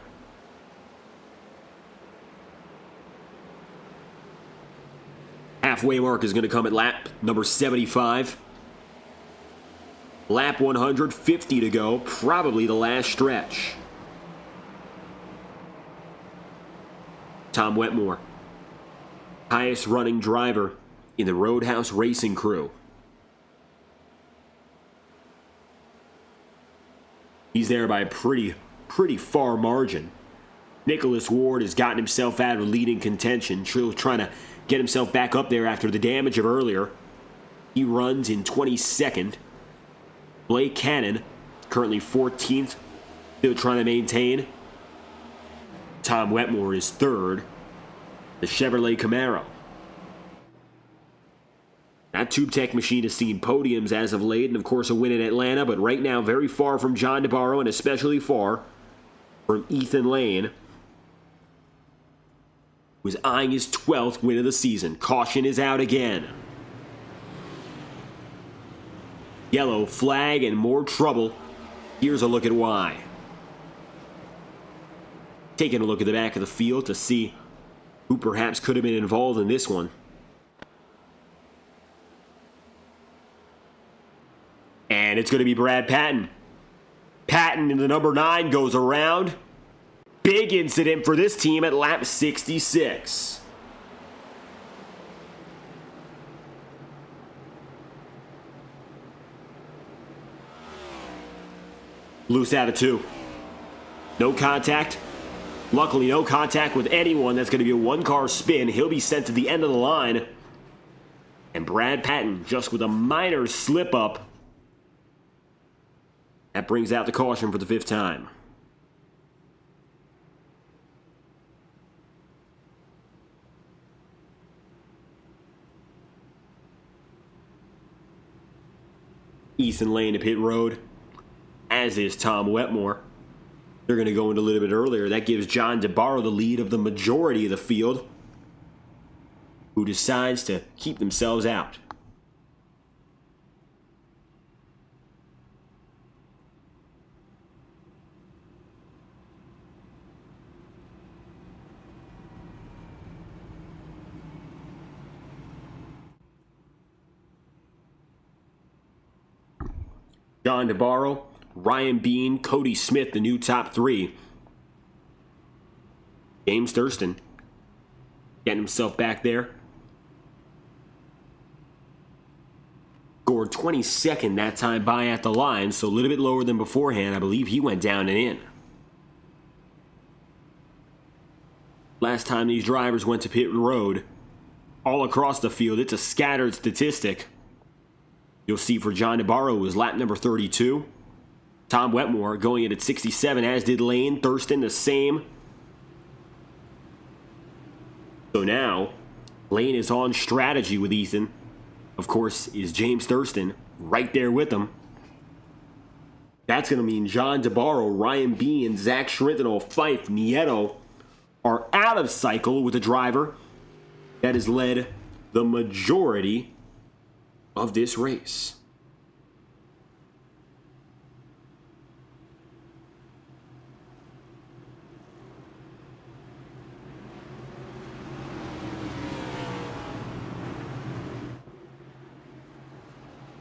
Halfway mark is going to come at lap number 75. Lap 150 to go, probably the last stretch. Tom Wetmore, highest running driver in the Roadhouse Racing crew. He's there by a pretty far margin. Nicholas Ward has gotten himself out of leading contention, trying to get himself back up there after the damage of earlier. He runs in 22nd. Blake Cannon, currently 14th, still trying to maintain. Tom Wetmore is 3rd. The Chevrolet Camaro. That Tube Tech machine has seen podiums as of late, and of course a win in Atlanta, but right now very far from John DeBarro, and especially far from Ethan Lane, who is eyeing his 12th win of the season. Caution is out again. Yellow flag and more trouble. Here's a look at why. Taking a look at the back of the field to see who perhaps could have been involved in this one. And it's going to be Brad Patton. Patton in the number 9 goes around. Big incident for this team at lap 66. Loose out of 2. No contact. Luckily, no contact with anyone. That's going to be a one-car spin. He'll be sent to the end of the line. And Brad Patton, just with a minor slip-up, that brings out the caution for the 5th time. Ethan Lane to pit road, as is Tom Wetmore. They're going to go in a little bit earlier. That gives John DeBarro the lead of the majority of the field, who decides to keep themselves out. John DeBarro, Ryan Bean, Cody Smith, the new top 3. James Thurston getting himself back there. Scored 22nd that time by at the line, so a little bit lower than beforehand. I believe he went down and in. Last time these drivers went to pit road, all across the field, it's a scattered statistic. You'll see for John DeBarro was lap number 32. Tom Wetmore going in at 67, as did Lane. Thurston the same. So now, Lane is on strategy with Ethan. Of course, is James Thurston right there with him. That's going to mean John DeBarro, Ryan Bean, Zach Schrintenol, Fife, Nieto are out of cycle with a driver that has led the majority of this race.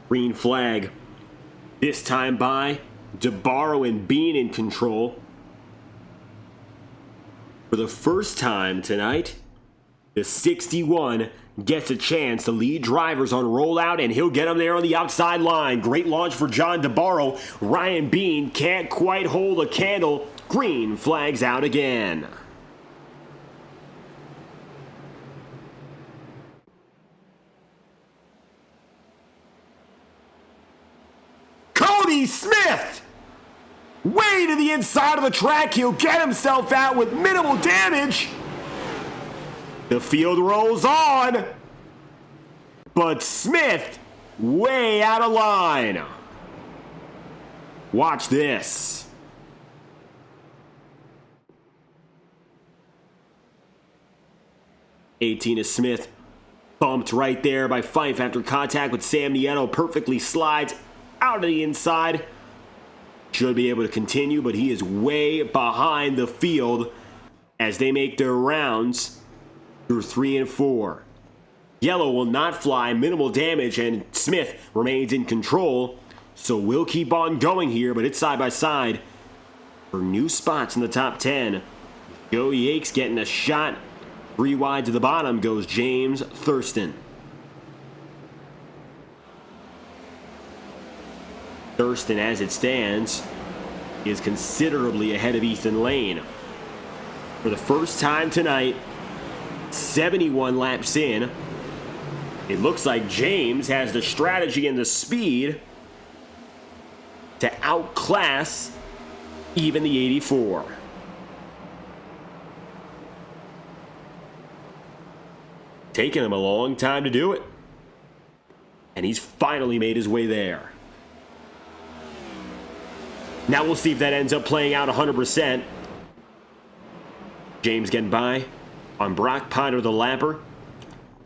Green flag. This time by DeBarro and Bean in control. For the first time tonight, the 61 gets a chance to lead drivers on rollout, and he'll get them there on the outside line. Great launch for John DeBarro. Ryan Bean can't quite hold a candle. Green flags out again. Smith! Way to the inside of the track. He'll get himself out with minimal damage. The field rolls on. But Smith way out of line. Watch this. '18 is Smith. Bumped right there by Fife after contact with Sam Nieto. Perfectly slides out of the inside. Should be able to continue, but he is way behind the field as they make their rounds through 3 and 4. Yellow will not fly, minimal damage, and Smith remains in control. So we'll keep on going here, but it's side by side for new spots in the top 10. Joe Yates getting a shot. 3 wide to the bottom goes James Thurston. Thurston, as it stands, is considerably ahead of Ethan Lane. For the first time tonight, 71 laps in, it looks like James has the strategy and the speed to outclass even the 84. Taken him a long time to do it, and he's finally made his way there. Now we'll see if that ends up playing out 100%. James getting by on Brock Potter, the lapper.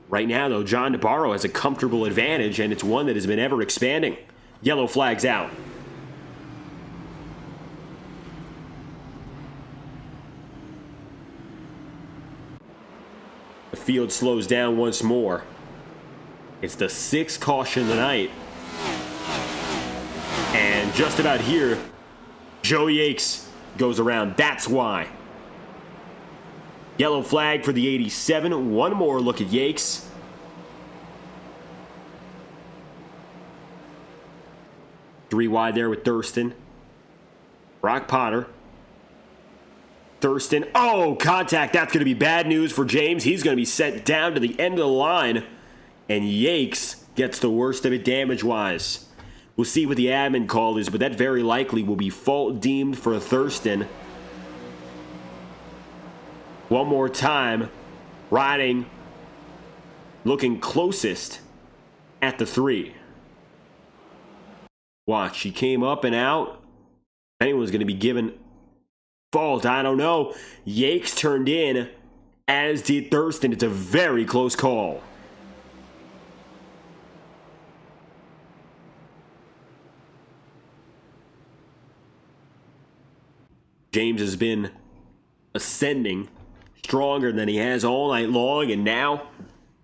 Right now, though, John DeBarro has a comfortable advantage, and it's one that has been ever expanding. Yellow flags out. The field slows down once more. It's the 6th caution tonight. And just about here, Joe Yates goes around. That's why. Yellow flag for the 87. One more look at Yates. Three wide there with Thurston. Brock Potter. Thurston. Oh, contact. That's going to be bad news for James. He's going to be sent down to the end of the line. And Yates gets the worst of it damage-wise. We'll see what the admin call is, but that very likely will be fault deemed for Thurston. One more time. Riding. Looking closest at the 3. Watch. She came up and out. Anyone's going to be given fault, I don't know. Yates turned in, as did Thurston. It's a very close call. James has been ascending stronger than he has all night long, and now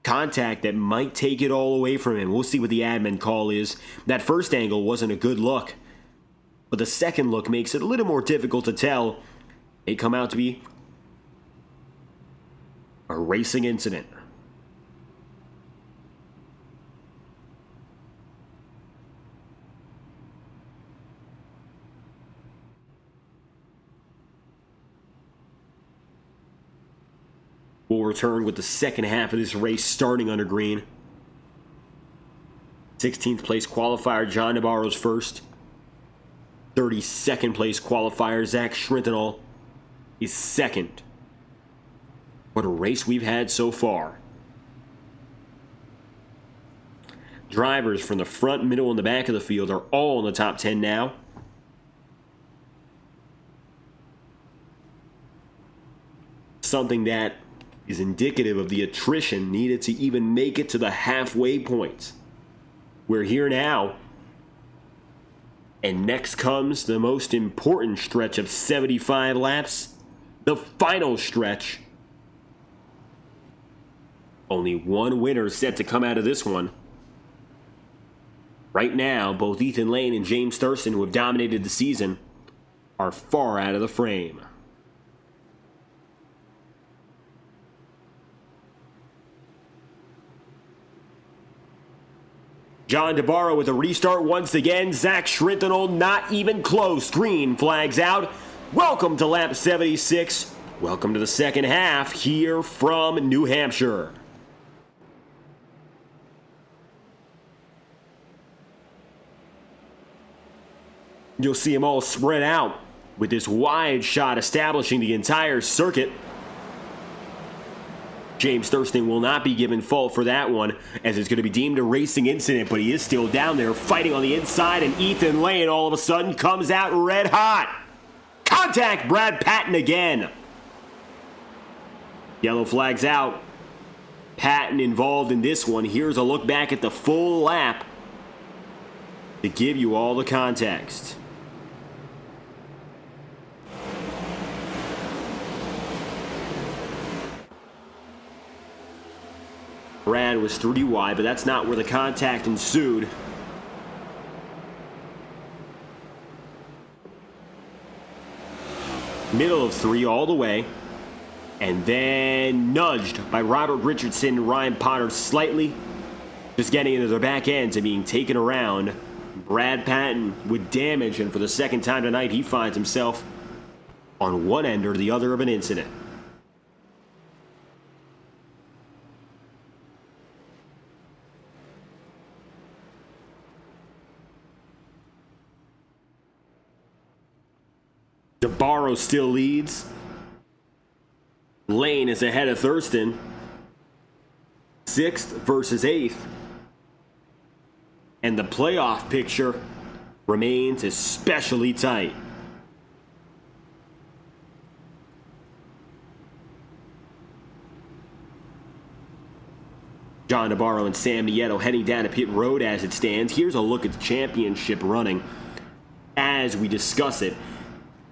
contact that might take it all away from him. We'll see what the admin call is. That first angle wasn't a good look, but the second look makes it a little more difficult to tell. They come out to be a racing incident. We'll return with the second half of this race starting under green. 16th place qualifier, John DeBarro's first. 32nd place qualifier, Zach Schrintenol, is second. What a race we've had so far. Drivers from the front, middle, and the back of the field are all in the top 10 now. Something that is indicative of the attrition needed to even make it to the halfway point. We're here now. And next comes the most important stretch of 75 laps. The final stretch. Only one winner set to come out of this one. Right now, both Ethan Lane and James Thurston, who have dominated the season, are far out of the frame. John DeBarro with a restart once again. Zach Schrintenel not even close. Green flags out. Welcome to lap 76. Welcome to the second half here from New Hampshire. You'll see them all spread out with this wide shot establishing the entire circuit. James Thurston will not be given fault for that one, as it's going to be deemed a racing incident, but he is still down there fighting on the inside, and Ethan Lane all of a sudden comes out red hot. Contact Brad Patton again. Yellow flags out. Patton involved in this one. Here's a look back at the full lap to give you all the context. Brad was 3 wide, but that's not where the contact ensued. Middle of 3 all the way. And then nudged by Robert Richardson and Ryan Potter slightly. Just getting into their back ends and being taken around. Brad Patton with damage, and for the second time tonight, he finds himself on one end or the other of an incident. DeBarro still leads. Lane is ahead of Thurston. 6th versus 8th. And the playoff picture remains especially tight. John DeBarro and Sam Nieto heading down to pit road as it stands. Here's a look at the championship running as we discuss it.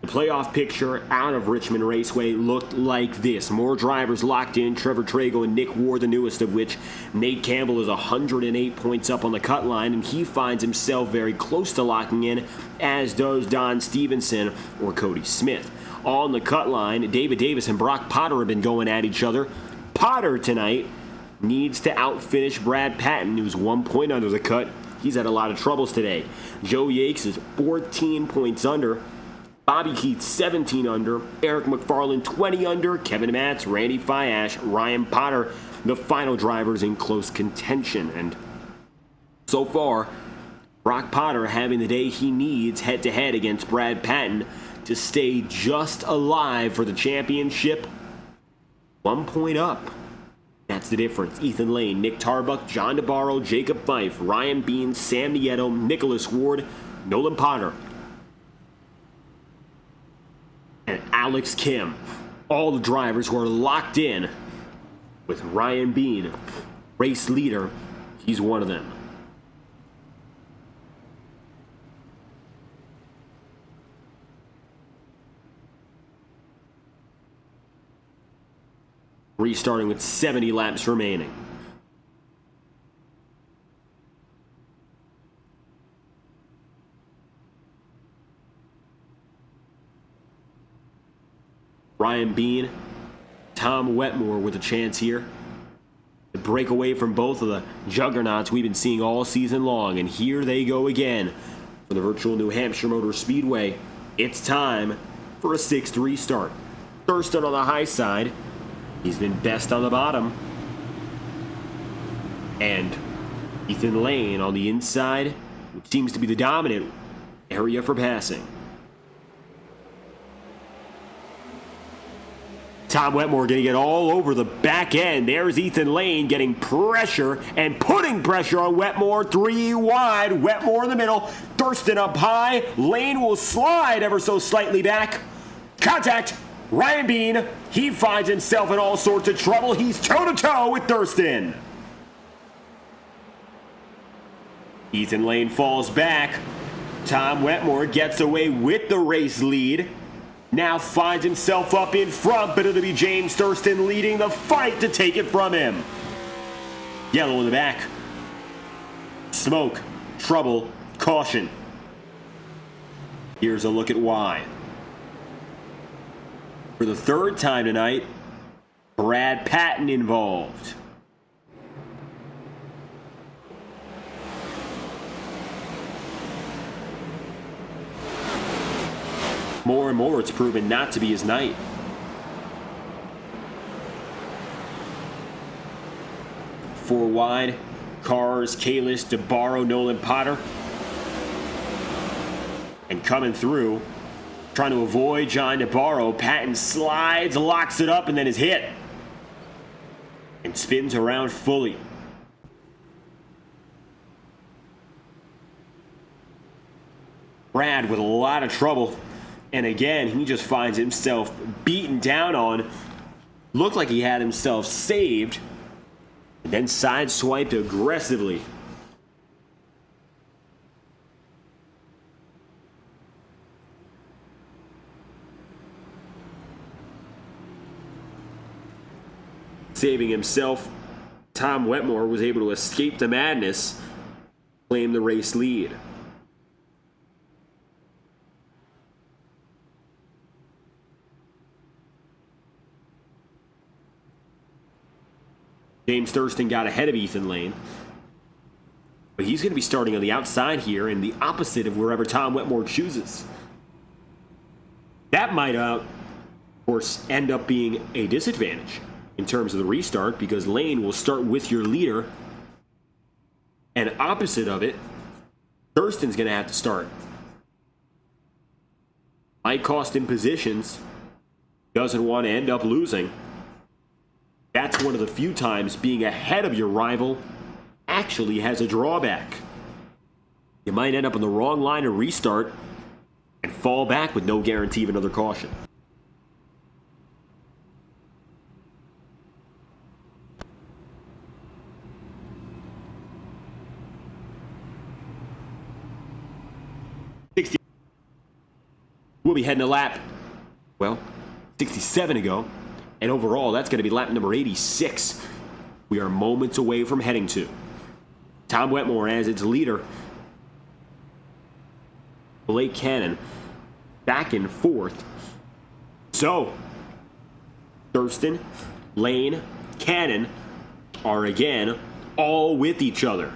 The playoff picture out of Richmond Raceway looked like this. More drivers locked in. Trevor Trago and Nick Ward, the newest of which. Nate Campbell is 108 points up on the cut line, and he finds himself very close to locking in, as does Don Stevenson or Cody Smith. On the cut line, David Davis and Brock Potter have been going at each other. Potter tonight needs to outfinish Brad Patton, who's 1 point under the cut. He's had a lot of troubles today. Joe Yakes is 14 points under. Bobby Keith 17 under, Eric McFarland 20 under, Kevin Matz, Randy Fiash, Ryan Potter, the final drivers in close contention. And so far, Brock Potter having the day he needs head-to-head against Brad Patton to stay just alive for the championship. 1 point up. That's the difference. Ethan Lane, Nick Tarbuck, John DeBarro, Jacob Fife, Ryan Bean, Sam Nieto, Nicholas Ward, Nolan Potter, and Alex Kim. All the drivers who are locked in with Ryan Bean, race leader. He's one of them. Restarting with 70 laps remaining. Ryan Bean, Tom Wetmore with a chance here to break away from both of the juggernauts we've been seeing all season long. And here they go again for the virtual New Hampshire Motor Speedway. It's time for a 6th restart. Thurston on the high side. He's been best on the bottom. And Ethan Lane on the inside, which seems to be the dominant area for passing. Tom Wetmore going to get all over the back end. There's Ethan Lane getting pressure and putting pressure on Wetmore. 3 wide. Wetmore in the middle. Thurston up high. Lane will slide ever so slightly back. Contact. Ryan Bean. He finds himself in all sorts of trouble. He's toe-to-toe with Thurston. Ethan Lane falls back. Tom Wetmore gets away with the race lead. Now finds himself up in front, but it'll be James Thurston leading the fight to take it from him. Yellow in the back. Smoke, trouble, caution. Here's a look at why. For the third time tonight, Brad Patton involved. More and more, it's proven not to be his night. Four wide, Cars, Kalis, DeBarro, Nolan Potter. And coming through, trying to avoid John DeBarro. Patton slides, locks it up, and then is hit. And spins around fully. Brad with a lot of trouble. And again, he just finds himself beaten down on. Looked like he had himself saved. And then sideswiped aggressively. Saving himself, Tom Wetmore was able to escape the madness, claim the race lead. James Thurston got ahead of Ethan Lane. But he's going to be starting on the outside here and the opposite of wherever Tom Wetmore chooses. That might, of course, end up being a disadvantage in terms of the restart because Lane will start with your leader. And opposite of it, Thurston's going to have to start. Might cost him positions. Doesn't want to end up losing. That's one of the few times being ahead of your rival actually has a drawback. You might end up on the wrong line to restart and fall back with no guarantee of another caution. We'll be heading a lap, 67 to go. And overall, that's going to be lap number 86. We are moments away from heading to. Tom Wetmore as its leader. Blake Cannon back in fourth. So, Thurston, Lane, Cannon are again all with each other.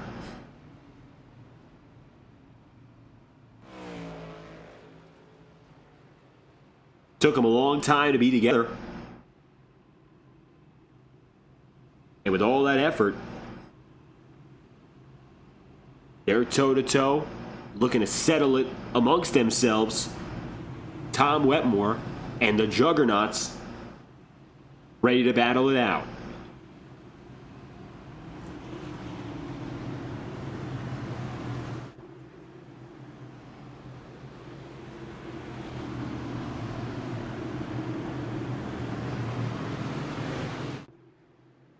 Took them a long time to be together. And with all that effort, they're toe-to-toe, looking to settle it amongst themselves. Tom Wetmore and the Juggernauts ready to battle it out.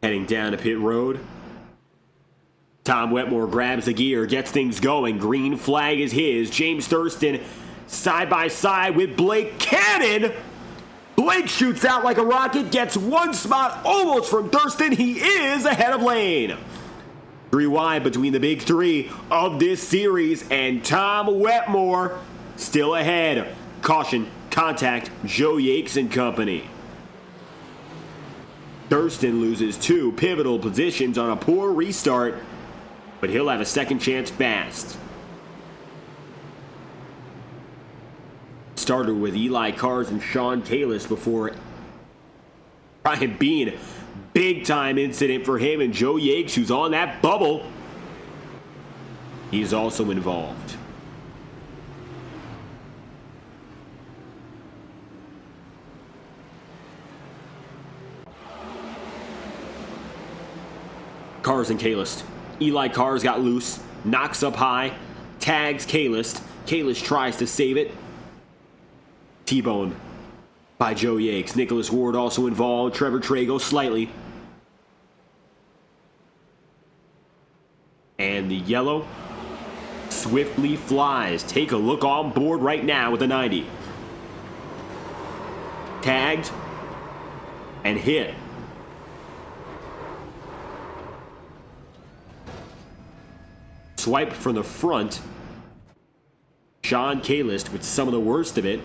Heading down to pit road. Tom Wetmore grabs the gear, gets things going. Green flag is his. James Thurston side by side with Blake Cannon. Blake shoots out like a rocket, gets one spot almost from Thurston. He is ahead of Lane. 3 wide between the big three of this series, and Tom Wetmore still ahead. Caution, contact, Joe Yates and company. Thurston loses 2 pivotal positions on a poor restart, but he'll have a second chance fast. Started with Eli Cars and Sean Kalis before Ryan Bean. Big time incident for him and Joe Yates, who's on that bubble. He's also involved. cars in K-List. Eli Carr's got loose, knocks up high, tags K-List. K-List tries to save it. T-boned by Joe Yakes. Nicholas Ward also involved. Trevor Trago slightly. And the yellow swiftly flies. Take a look on board right now with the 90. Tagged and hit. Swipe from the front. Sean K-List with some of the worst of it.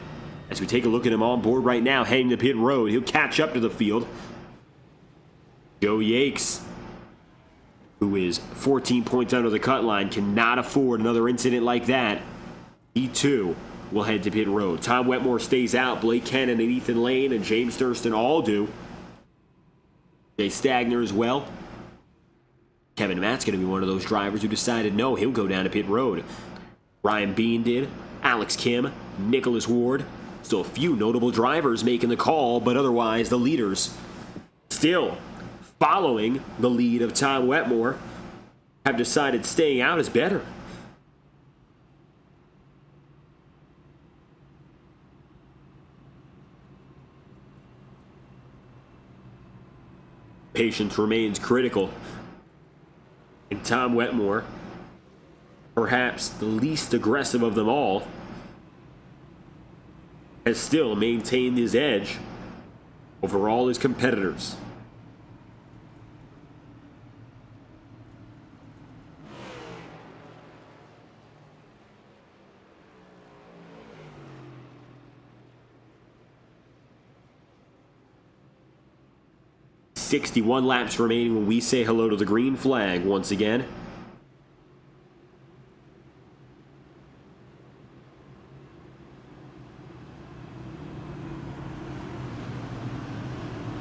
As we take a look at him on board right now, heading to pit road. He'll catch up to the field. Joe Yakes, who is 14 points under the cut line, cannot afford another incident like that. He too will head to pit road. Tom Wetmore stays out. Blake Cannon and Ethan Lane and James Thurston all do. Jay Stagner as well. Kevin Matt's going to be one of those drivers who decided no, he'll go down to pit road. Ryan Bean did. Alex Kim, Nicholas Ward. Still a few notable drivers making the call, but otherwise the leaders still following the lead of Tom Wetmore have decided staying out is better. Patience remains critical. And Tom Wetmore, perhaps the least aggressive of them all, has still maintained his edge over all his competitors. "61 laps remaining when we say hello to the green flag once again."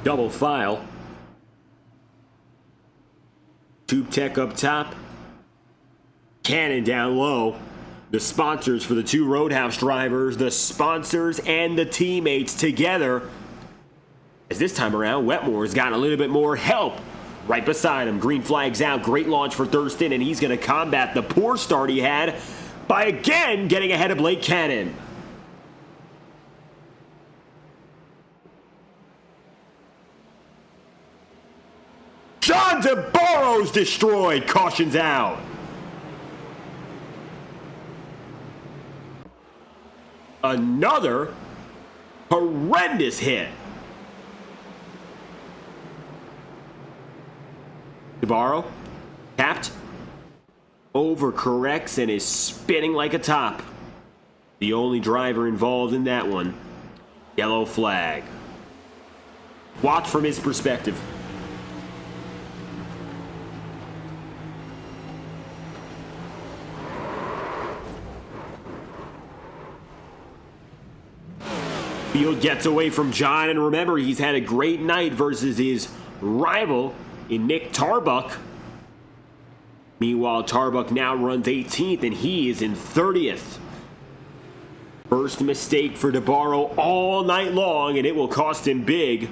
Double file. Tube Tech up top. Cannon down low. The sponsors for the two Roadhouse drivers, the sponsors and the teammates together. As this time around, Wetmore's gotten a little bit more help right beside him. Green flag's out. Great launch for Thurston, and he's going to combat the poor start he had by again getting ahead of Blake Cannon. John DeBarro's destroyed. Caution's out. Another horrendous hit. DeBarro, tapped, overcorrects and is spinning like a top. The only driver involved in that one. Yellow flag. Watch from his perspective. Field gets away from John, and remember, he's had a great night versus his rival in Nick Tarbuck. Meanwhile, Tarbuck now runs 18th, and he is in 30th. First mistake for DeBarro all night long, and it will cost him big.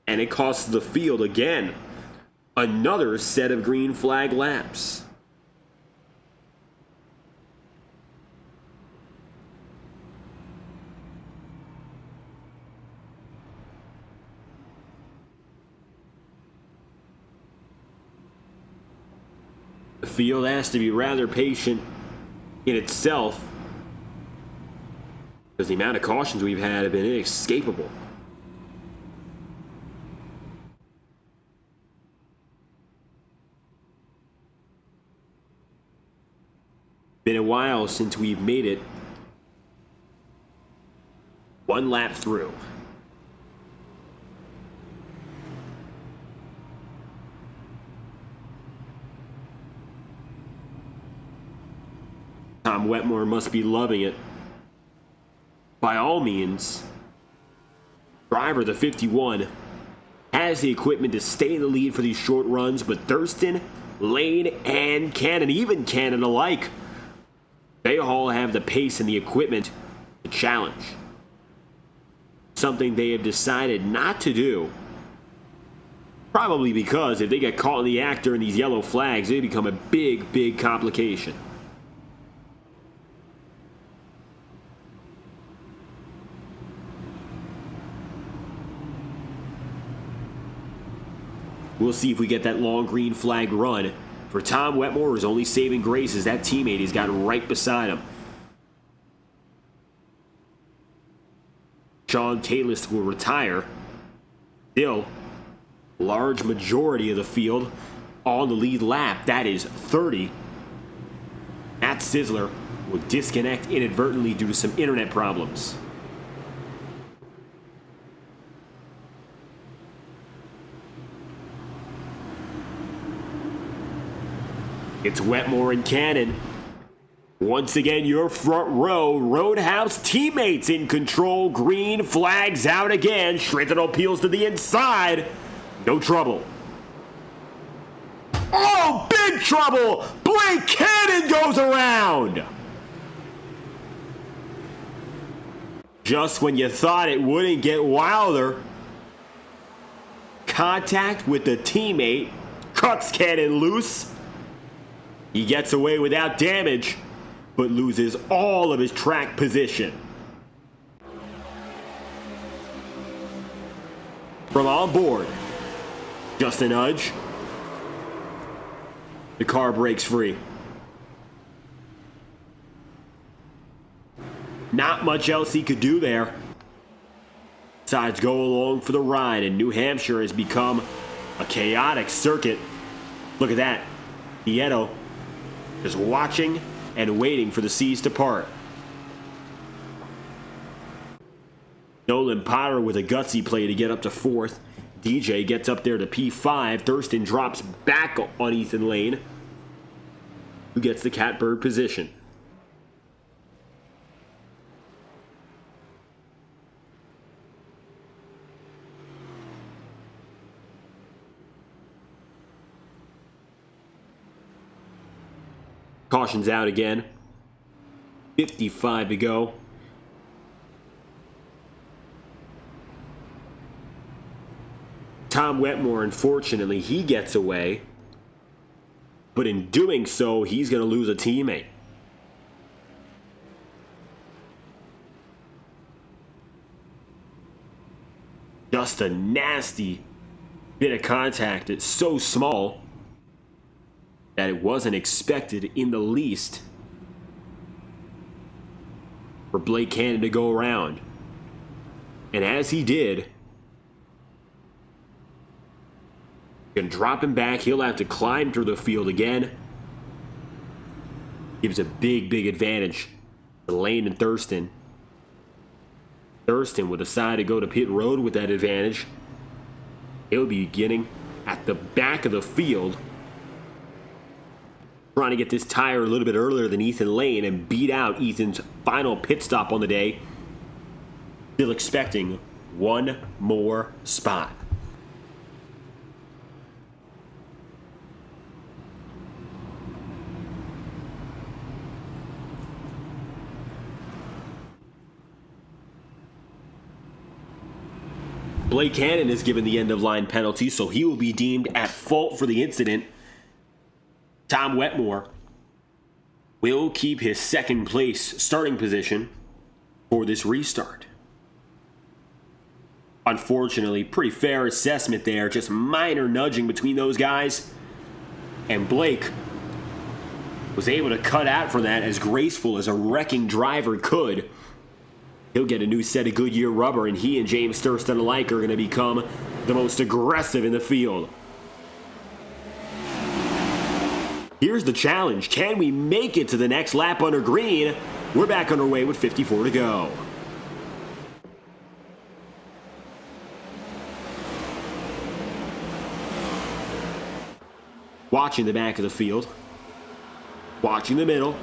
And it costs the field again another set of green flag laps. The field has to be rather patient in itself because the amount of cautions we've had have been inescapable. Been a while since we've made it one lap through. Tom Wetmore must be loving it. By all means, driver the 51 has the equipment to stay in the lead for these short runs, but Thurston, Lane, and Cannon, even Cannon alike, they all have the pace and the equipment to challenge. Something they have decided not to do Probably because if they get caught in the act during these yellow flags, they become a big, big complication. We'll see if we get that long green flag run. For Tom Wetmore, his only saving grace is that teammate he's got right beside him. Sean Talist will retire. Still, large majority of the field on the lead lap. That is 30. Matt Sizzler will disconnect inadvertently due to some internet problems. It's Wetmore and Cannon. Once again, your front row, Roadhouse teammates in control. Green flags out again. Shrintano peels to the inside. No trouble. Oh, big trouble! Blake Cannon goes around! Just when you thought it wouldn't get wilder, contact with the teammate cuts Cannon loose. He gets away without damage, but loses all of his track position. From on board, just a nudge. The car breaks free. Not much else he could do there. Besides go along for the ride, and New Hampshire has become a chaotic circuit. Look at that. Nieto just watching and waiting for the seas to part. Nolan Potter with a gutsy play to get up to 4th. DJ gets up there to P5. Thurston drops back on Ethan Lane, who gets the catbird position. Caution's out again. 55 to go. Tom Wetmore, unfortunately, he gets away. But in doing so, he's going to lose a teammate. Just a nasty bit of contact. It's so small that it wasn't expected in the least for Blake Cannon to go around. And as he did, you can drop him back. He'll have to climb through the field again. Gives a big, big advantage to Lane and Thurston. Thurston will decide to go to pit road with that advantage. He'll be beginning at the back of the field, trying to get this tire a little bit earlier than Ethan Lane and beat out Ethan's final pit stop on the day. Still expecting one more spot. Blake Cannon is given the end-of-line penalty, so he will be deemed at fault for the incident. Tom Wetmore will keep his second place starting position for this restart. Unfortunately, pretty fair assessment there, just minor nudging between those guys. And Blake was able to cut out for that as graceful as a wrecking driver could. He'll get a new set of Goodyear rubber, and he and James Thurston alike are going to become the most aggressive in the field. Here's the challenge. Can we make it to the next lap under green? We're back underway with 54 to go. Watching the back of the field. Watching the middle.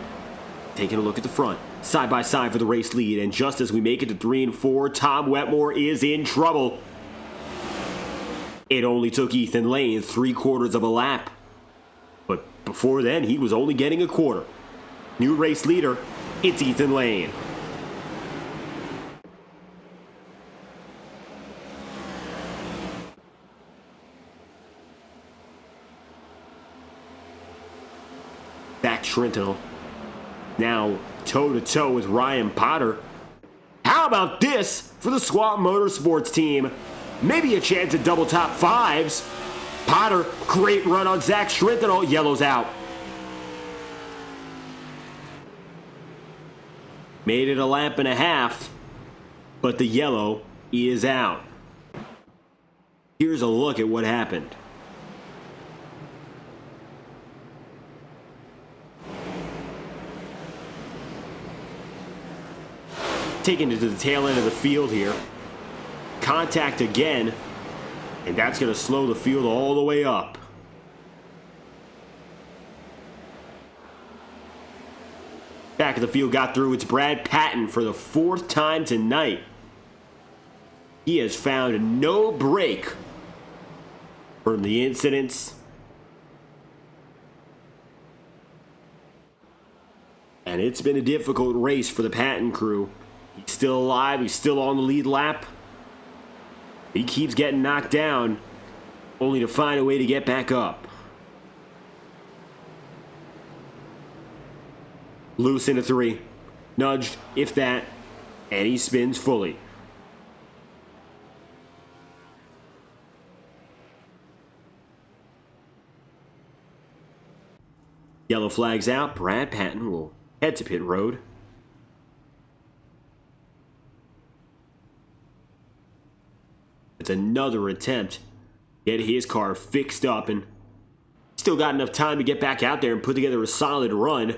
Taking a look at the front. Side by side for the race lead. And just as we make it to 3 and 4, Tom Wetmore is in trouble. It only took Ethan Lane 3/4 of a lap. But before then, he was only getting a quarter. New race leader, it's Ethan Lane. Zach Trentinel now toe-to-toe with Ryan Potter. How about this for the Swap Motorsports team? Maybe a chance at double top fives. Potter, great run on Zach Trentinel, yellows out. Made it a lap and a half, but the yellow is out. Here's a look at what happened. Taken it to the tail end of the field here. Contact again, and that's going to slow the field all the way up. Back of the field got through. It's Brad Patton for the 4th time tonight. He has found no break from the incidents. And it's been a difficult race for the Patton crew. He's still alive. He's still on the lead lap. He keeps getting knocked down, only to find a way to get back up. Loose into 3. Nudged, if that, and he spins fully. Yellow flags out. Brad Patton will head to pit road. It's another attempt to get his car fixed up, and still got enough time to get back out there and put together a solid run.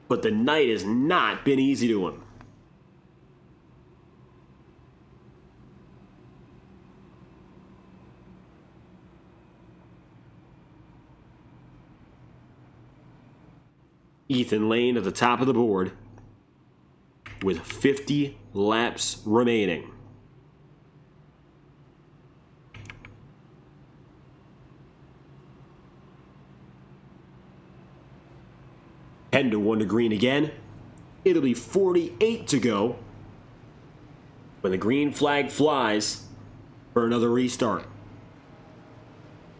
But the night has not been easy to him. Ethan Lane at the top of the board with 50 laps remaining. Heading to 1 to green again. It'll be 48 to go when the green flag flies for another restart.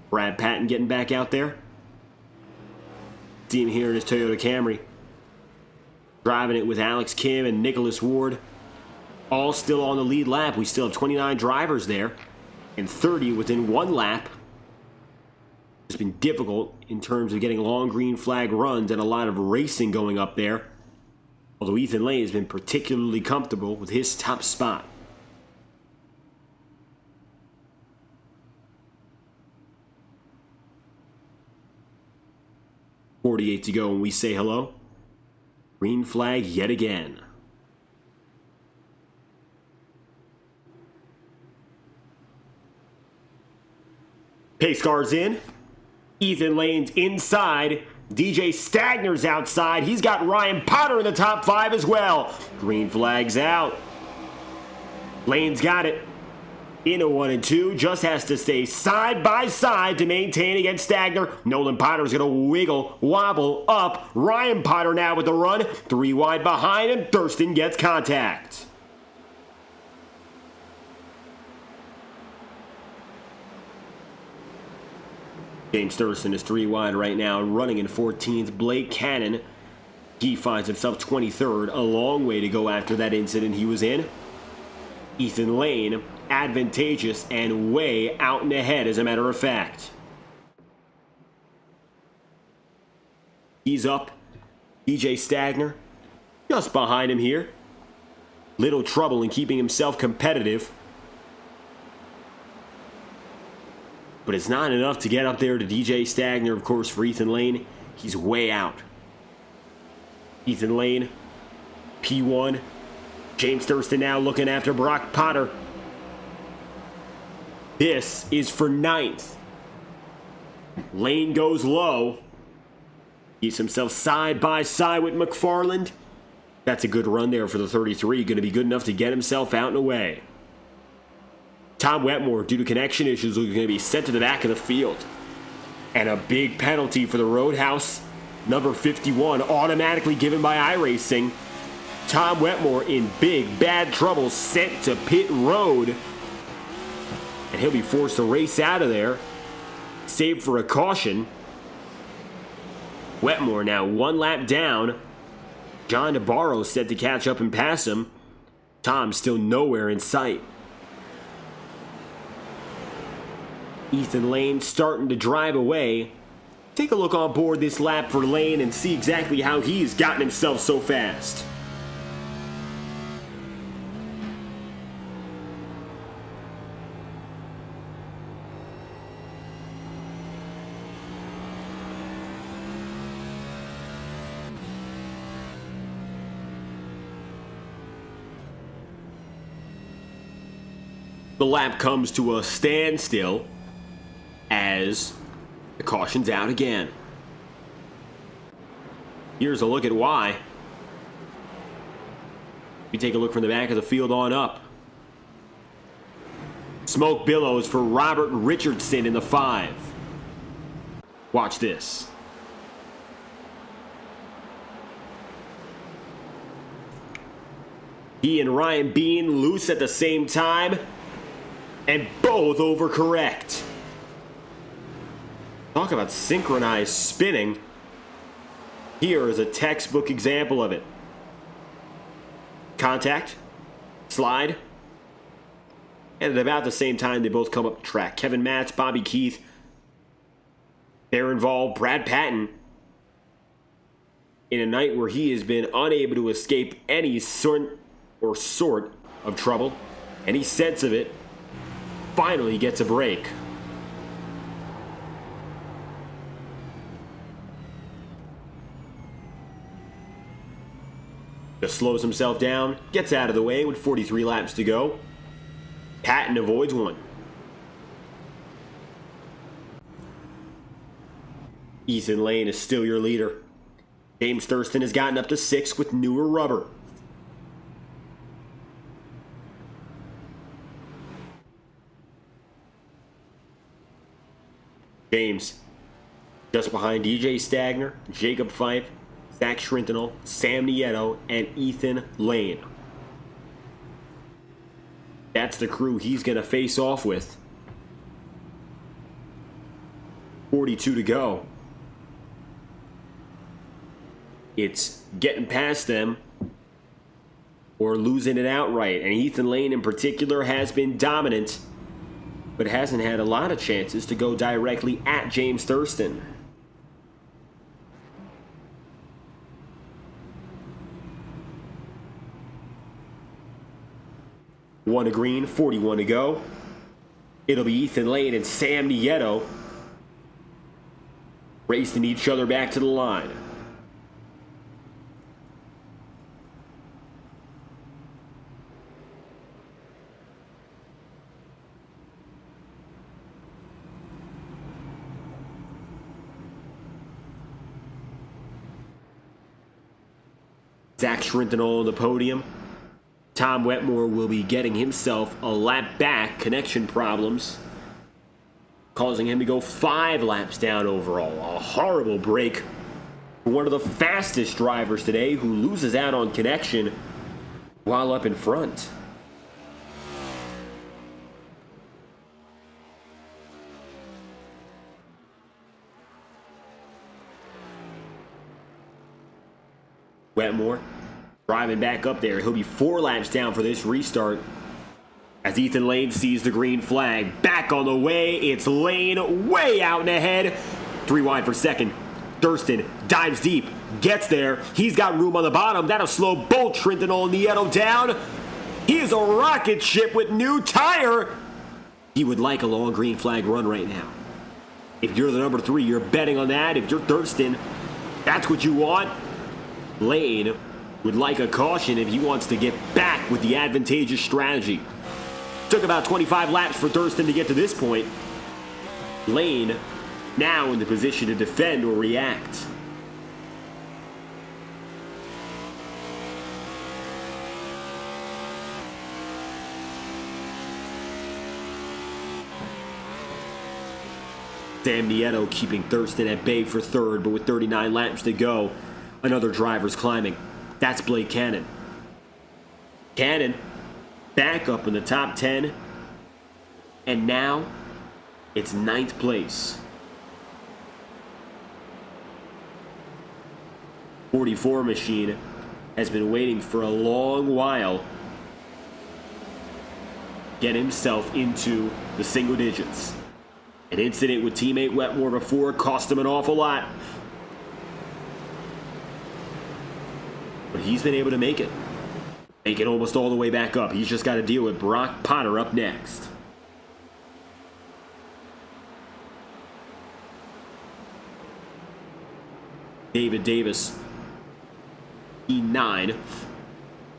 Brad Patton getting back out there. See him here in his Toyota Camry. Driving it with Alex Kim and Nicholas Ward. All still on the lead lap. We still have 29 drivers there and 30 within 1 lap. It's been difficult in terms of getting long green flag runs and a lot of racing going up there. Although Ethan Lane has been particularly comfortable with his top spot. .48 to go when we say hello. Green flag yet again. Pace car's in. Ethan Lane's inside. DJ Stagner's outside. He's got Ryan Potter in the top 5 as well. Green flag's out. Lane's got it. In a 1 and 2, just has to stay side by side to maintain against Stagner. Nolan Potter's going to wiggle, wobble up. Ryan Potter now with the run. 3 wide behind him. Thurston gets contact. James Thurston is 3 wide right now, running in 14th. Blake Cannon, he finds himself 23rd. A long way to go after that incident he was in. Ethan Lane, advantageous and way out and ahead, as a matter of fact. He's up. DJ Stagner, just behind him here. Little trouble in keeping himself competitive. But it's not enough to get up there to DJ Stagner, of course, for Ethan Lane. He's way out. Ethan Lane, P1. James Thurston now looking after Brock Potter. This is for 9th. Lane goes low. Keeps himself side by side with McFarland. That's a good run there for the 33. Going to be good enough to get himself out and away. Tom Wetmore, due to connection issues, is going to be sent to the back of the field. And a big penalty for the Roadhouse. Number 51, automatically given by iRacing. Tom Wetmore in big, bad trouble, sent to pit road. And he'll be forced to race out of there. Save for a caution. Wetmore now 1 lap down. John DeBarro set to catch up and pass him. Tom still nowhere in sight. Ethan Lane starting to drive away. Take a look on board this lap for Lane and see exactly how he's gotten himself so fast. The lap comes to a standstill as the caution's out again. Here's a look at why. We take a look from the back of the field on up. Smoke billows for Robert Richardson in the 5. Watch this. He and Ryan Bean loose at the same time, and both overcorrect. Talk about synchronized spinning. Here is a textbook example of it. Contact, slide, and at about the same time they both come up the track. Kevin Matz, Bobby Keith, they're involved. Brad Patton, in a night where he has been unable to escape any sort of trouble, any sense of it, finally gets a break. Just slows himself down, gets out of the way with 43 laps to go. Patton avoids one. Ethan Lane is still your leader. James Thurston has gotten up to 6 with newer rubber. James, just behind DJ Stagner, Jacob Fife, Zach Schrintenel, Sam Nieto, and Ethan Lane. That's the crew he's going to face off with. 42 to go. It's getting past them or losing it outright. And Ethan Lane in particular has been dominant, but hasn't had a lot of chances to go directly at James Thurston. One to green, 41 to go. It'll be Ethan Lane and Sam Nieto racing each other back to the line. Zach Schrintenel on the podium. Tom Wetmore will be getting himself a lap back. Connection problems causing him to go 5 laps down overall. A horrible break for one of the fastest drivers today who loses out on connection while up in front. Wetmore driving back up there. He'll be 4 laps down for this restart as Ethan Lane sees the green flag. Back on the way, it's Lane way out and ahead. 3 wide for second. Thurston dives deep, gets there. He's got room on the bottom. That'll slow both Schrintenel and Nieto down. He is a rocket ship with new tire. He would like a long green flag run right now. If you're the number 3, you're betting on that. If you're Thurston, that's what you want. Lane would like a caution if he wants to get back with the advantageous strategy. Took about 25 laps for Thurston to get to this point. Lane now in the position to defend or react. Sam Nieto keeping Thurston at bay for third, but with 39 laps to go, another driver's climbing. That's Blake Cannon. Cannon back up in the top 10. And now it's 9th place. 44 machine has been waiting for a long while to get himself into the single digits. An incident with teammate Wetmore before cost him an awful lot. But he's been able to make it. Make it almost all the way back up. He's just got to deal with Brock Potter up next. David Davis, E9,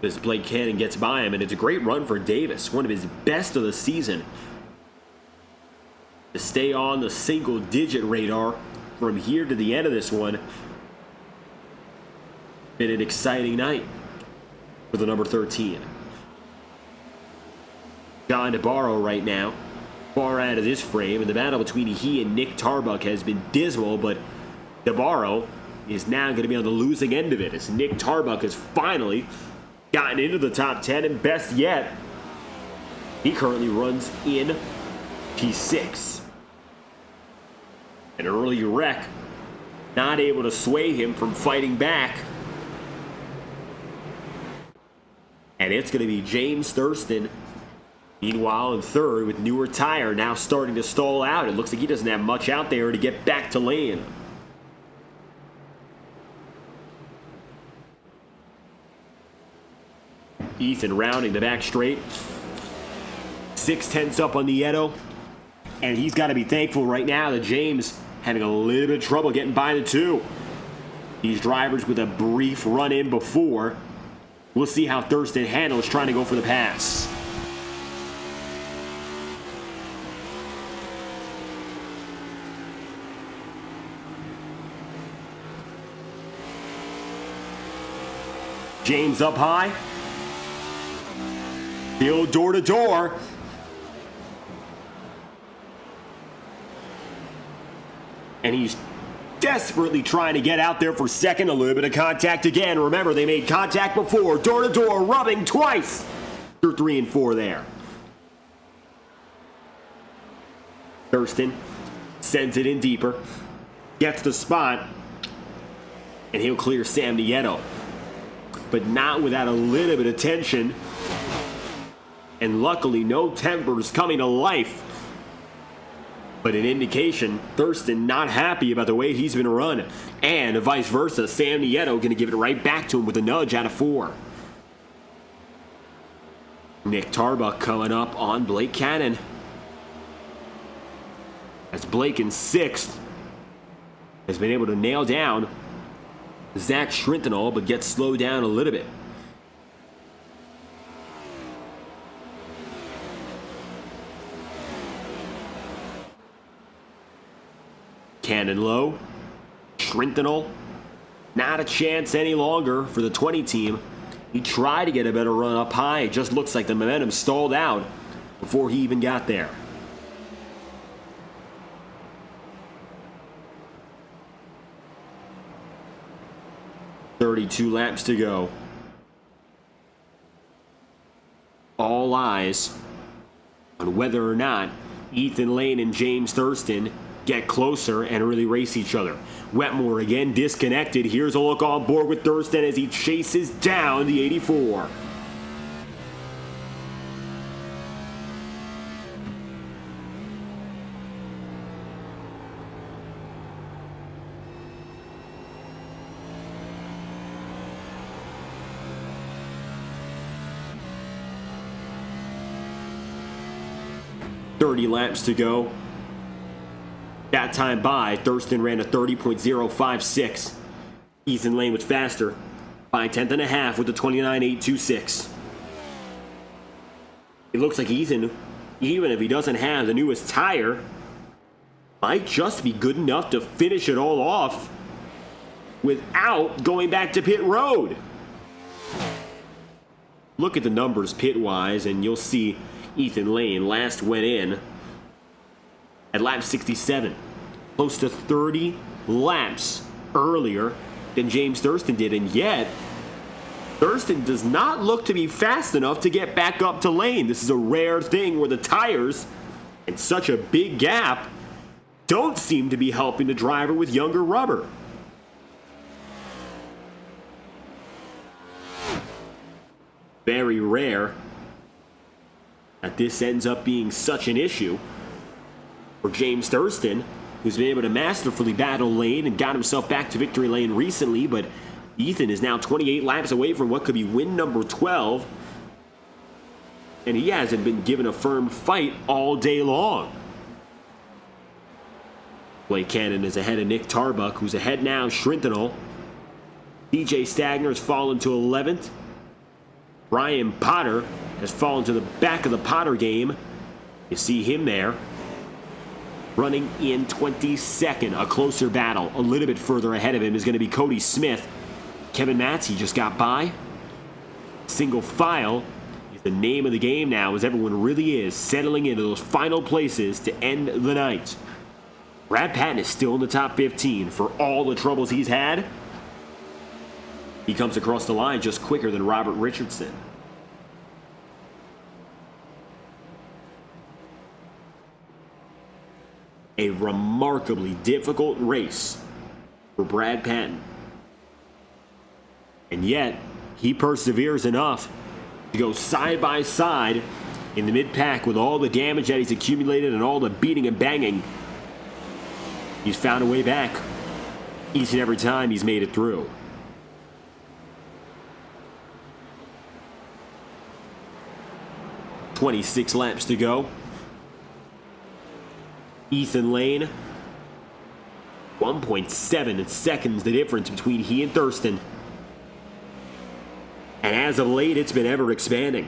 as Blake Cannon gets by him, and it's a great run for Davis, one of his best of the season. To stay on the single-digit radar from here to the end of this one. Been an exciting night for the number 13. John DeBarro right now, far out of this frame, and the battle between he and Nick Tarbuck has been dismal, but DeBarro is now going to be on the losing end of it as Nick Tarbuck has finally gotten into the top 10, and best yet, he currently runs in P6. An early wreck, not able to sway him from fighting back. And it's going to be James Thurston, meanwhile, in third with newer tire, now starting to stall out. It looks like he doesn't have much out there to get back to lane. Ethan rounding the back straight. 6/10 up on Nieto. And he's got to be thankful right now that James having a little bit of trouble getting by the two. These drivers with a brief run-in before. We'll see how Thurston handles trying to go for the pass. James up high. Field door to door. And he's desperately trying to get out there for second. A little bit of contact again. Remember, they made contact before. Door to door, rubbing twice. They're 3 and 4 there. Thurston sends it in deeper. Gets the spot. And he'll clear Sam Nieto. But not without a little bit of tension. And luckily, no tempers coming to life. But an indication, Thurston not happy about the way he's been run. And vice versa, Sam Nieto going to give it right back to him with a nudge out of 4. Nick Tarbuck coming up on Blake Cannon. As Blake in 6th has been able to nail down Zach Schrintenall, but gets slowed down a little bit. Cannon low. Schrintenall, not a chance any longer for the 20 team. He tried to get a better run up high. It just looks like the momentum stalled out before he even got there. "32 laps to go. All eyes on whether or not Ethan Lane and James Thurston get closer and really race each other. Wetmore again disconnected. Here's a look on board with Thurston as he chases down the 84. Laps to go. That time by, Thurston ran a 30.056. Ethan Lane was faster by a tenth and a half with the 29.826. It looks like Ethan, even if he doesn't have the newest tire, might just be good enough to finish it all off without going back to pit road. Look at the numbers pit-wise, and you'll see Ethan Lane last went in at lap 67, close to 30 laps earlier than James Thurston did, and yet Thurston does not look to be fast enough to get back up to lane. This is a rare thing where the tires and such a big gap don't seem to be helping the driver with younger rubber. Very rare that this ends up being such an issue for James Thurston, who's been able to masterfully battle lane and got himself back to victory lane recently, but Ethan is now 28 laps away from what could be win number 12, and he hasn't been given a firm fight all day long. Blake Cannon is ahead of Nick Tarbuck, who's ahead now, Shrintenal. DJ Stagner has fallen to 11th. Ryan Potter has fallen to the back of the Potter game. You see him there. Running in 22nd, a closer battle. A little bit further ahead of him is going to be Cody Smith. Kevin Matz, just got by. Single file is the name of the game now, as everyone really is settling into those final places to end the night. Brad Patton is still in the top 15 for all the troubles he's had. He comes across the line just quicker than Robert Richardson. A remarkably difficult race for Brad Patton. And yet, he perseveres enough to go side by side in the mid-pack with all the damage that he's accumulated and all the beating and banging. He's found a way back each and every time he's made it through. "26 laps to go. Ethan Lane, 1.7 seconds the difference between he and Thurston. And as of late, it's been ever expanding.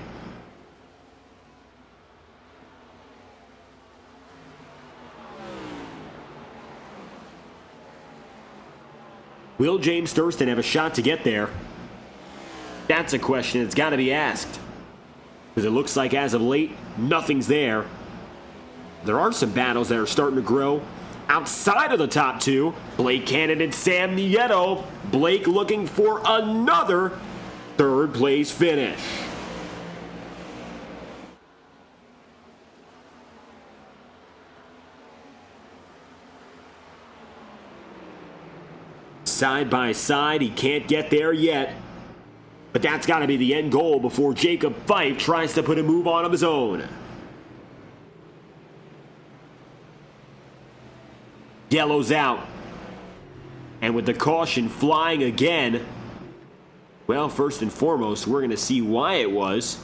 Will James Thurston have a shot to get there? That's a question that's got to be asked. Because it looks like as of late, nothing's there. There are some battles that are starting to grow outside of the top two. Blake Cannon and Sam Nieto. Blake looking for another third place finish. Side by side, he can't get there yet. But that's got to be the end goal before Jacob Fife tries to put a move on of his own. Yellow's out. And with the caution flying again, well, first and foremost, we're going to see why it was.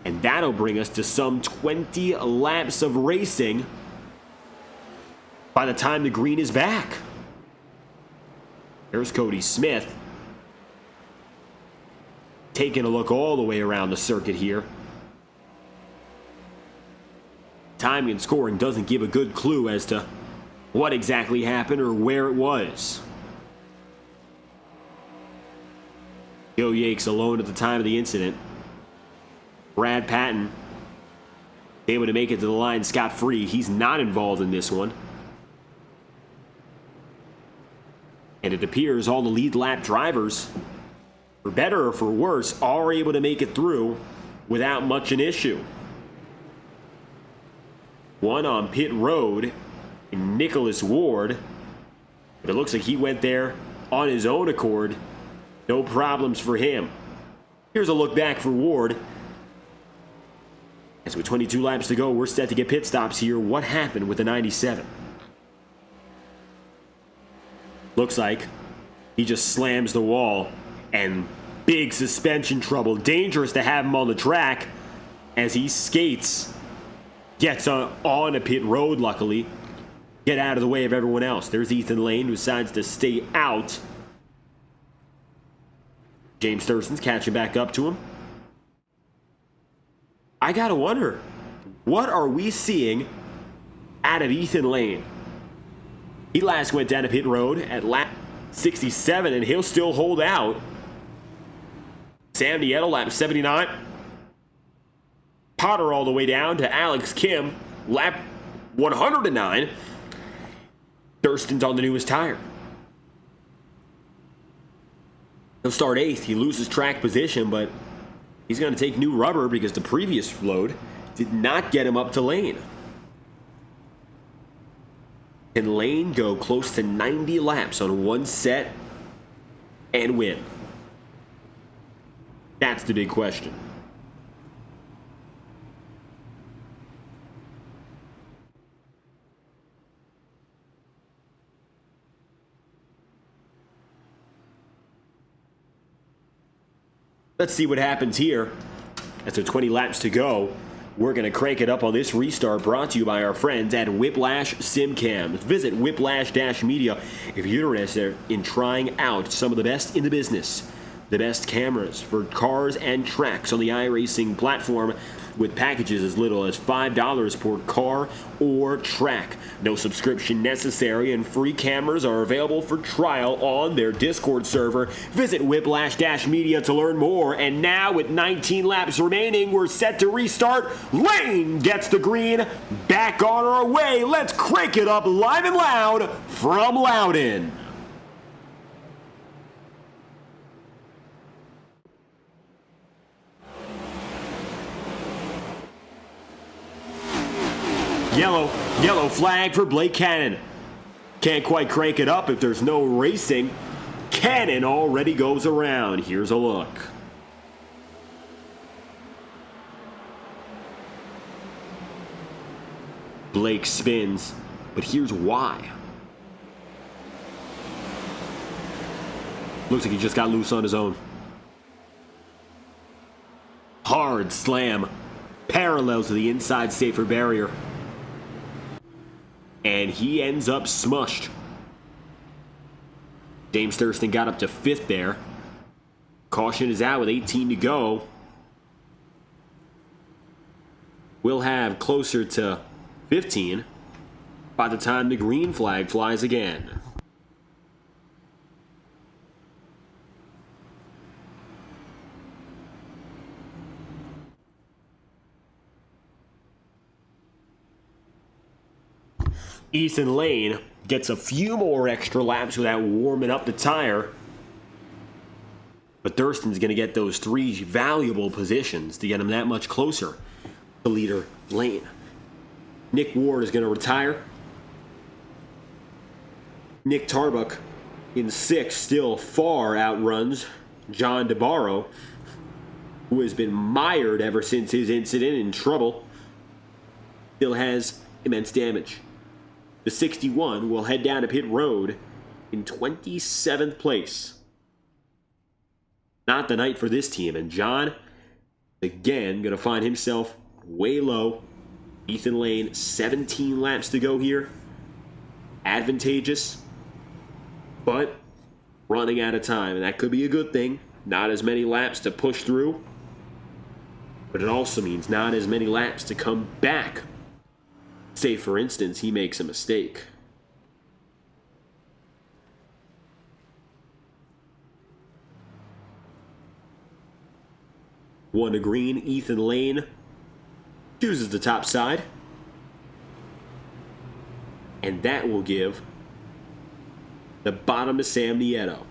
And that'll bring us to some 20 laps of racing by the time the green is back. There's Cody Smith taking a look all the way around the circuit here. Timing and scoring doesn't give a good clue as to what exactly happened or where it was. Joe Yates alone at the time of the incident. Brad Patton able to make it to the line scot-free. He's not involved in this one. And it appears all the lead lap drivers, for better or for worse, are able to make it through without much an issue. One on pit road, Nicholas Ward. But it looks like he went there on his own accord. No problems for him. Here's a look back for Ward. As with 22 laps to go, we're set to get pit stops here. What happened with the 97? Looks like he just slams the wall, and big suspension trouble. Dangerous to have him on the track as he skates. Gets on a pit road, luckily. Get out of the way of everyone else. There's Ethan Lane, who decides to stay out. James Thurston's catching back up to him. I gotta wonder, what are we seeing out of Ethan Lane? He last went down to pit road at lap 67, and he'll still hold out. Sam Nieto, lap 79. Potter all the way down to Alex Kim, lap 109. Thurston's on the newest tire. He'll start 8th. He loses track position, but he's going to take new rubber because the previous load did not get him up to lane. Can Lane go close to 90 laps on one set and win? That's the big question. Let's see what happens here. As there 20 laps to go, we're going to crank it up on this restart, brought to you by our friends at Whiplash SimCams. Visit Whiplash-Media if you're interested in trying out some of the best in the business. The best cameras for cars and tracks on the iRacing platform, with packages as little as $5 per car or track. No subscription necessary, and free cameras are available for trial on their Discord server. Visit Whiplash-Media to learn more. And now, with 19 laps remaining, we're set to restart. Lane gets the green. Back on our way. Let's crank it up live and loud from Loudon. Yellow flag for Blake Cannon. Can't quite crank it up if there's no racing. Cannon already goes around. Here's a look. Blake spins, but here's why. Looks like he just got loose on his own. Hard slam. Parallel to the inside safer barrier. And he ends up smushed. James Thurston got up to 5th there. Caution is out with 18 to go. We'll have closer to 15 by the time the green flag flies again. Ethan Lane gets a few more extra laps without warming up the tire. But Thurston's going to get those 3 valuable positions to get him that much closer to leader Lane. Nick Ward is going to retire. Nick Tarbuck in 6th still far outruns John DeBarro, who has been mired ever since his incident in trouble. Still has immense damage. The 61 will head down to pit road in 27th place. Not the night for this team, and John, again, going to find himself way low. Ethan Lane, 17 laps to go here. Advantageous, but running out of time, and that could be a good thing. Not as many laps to push through, but it also means not as many laps to come back. Say, for instance, he makes a mistake. One to green, Ethan Lane chooses the top side. And that will give the bottom to Sam Nieto.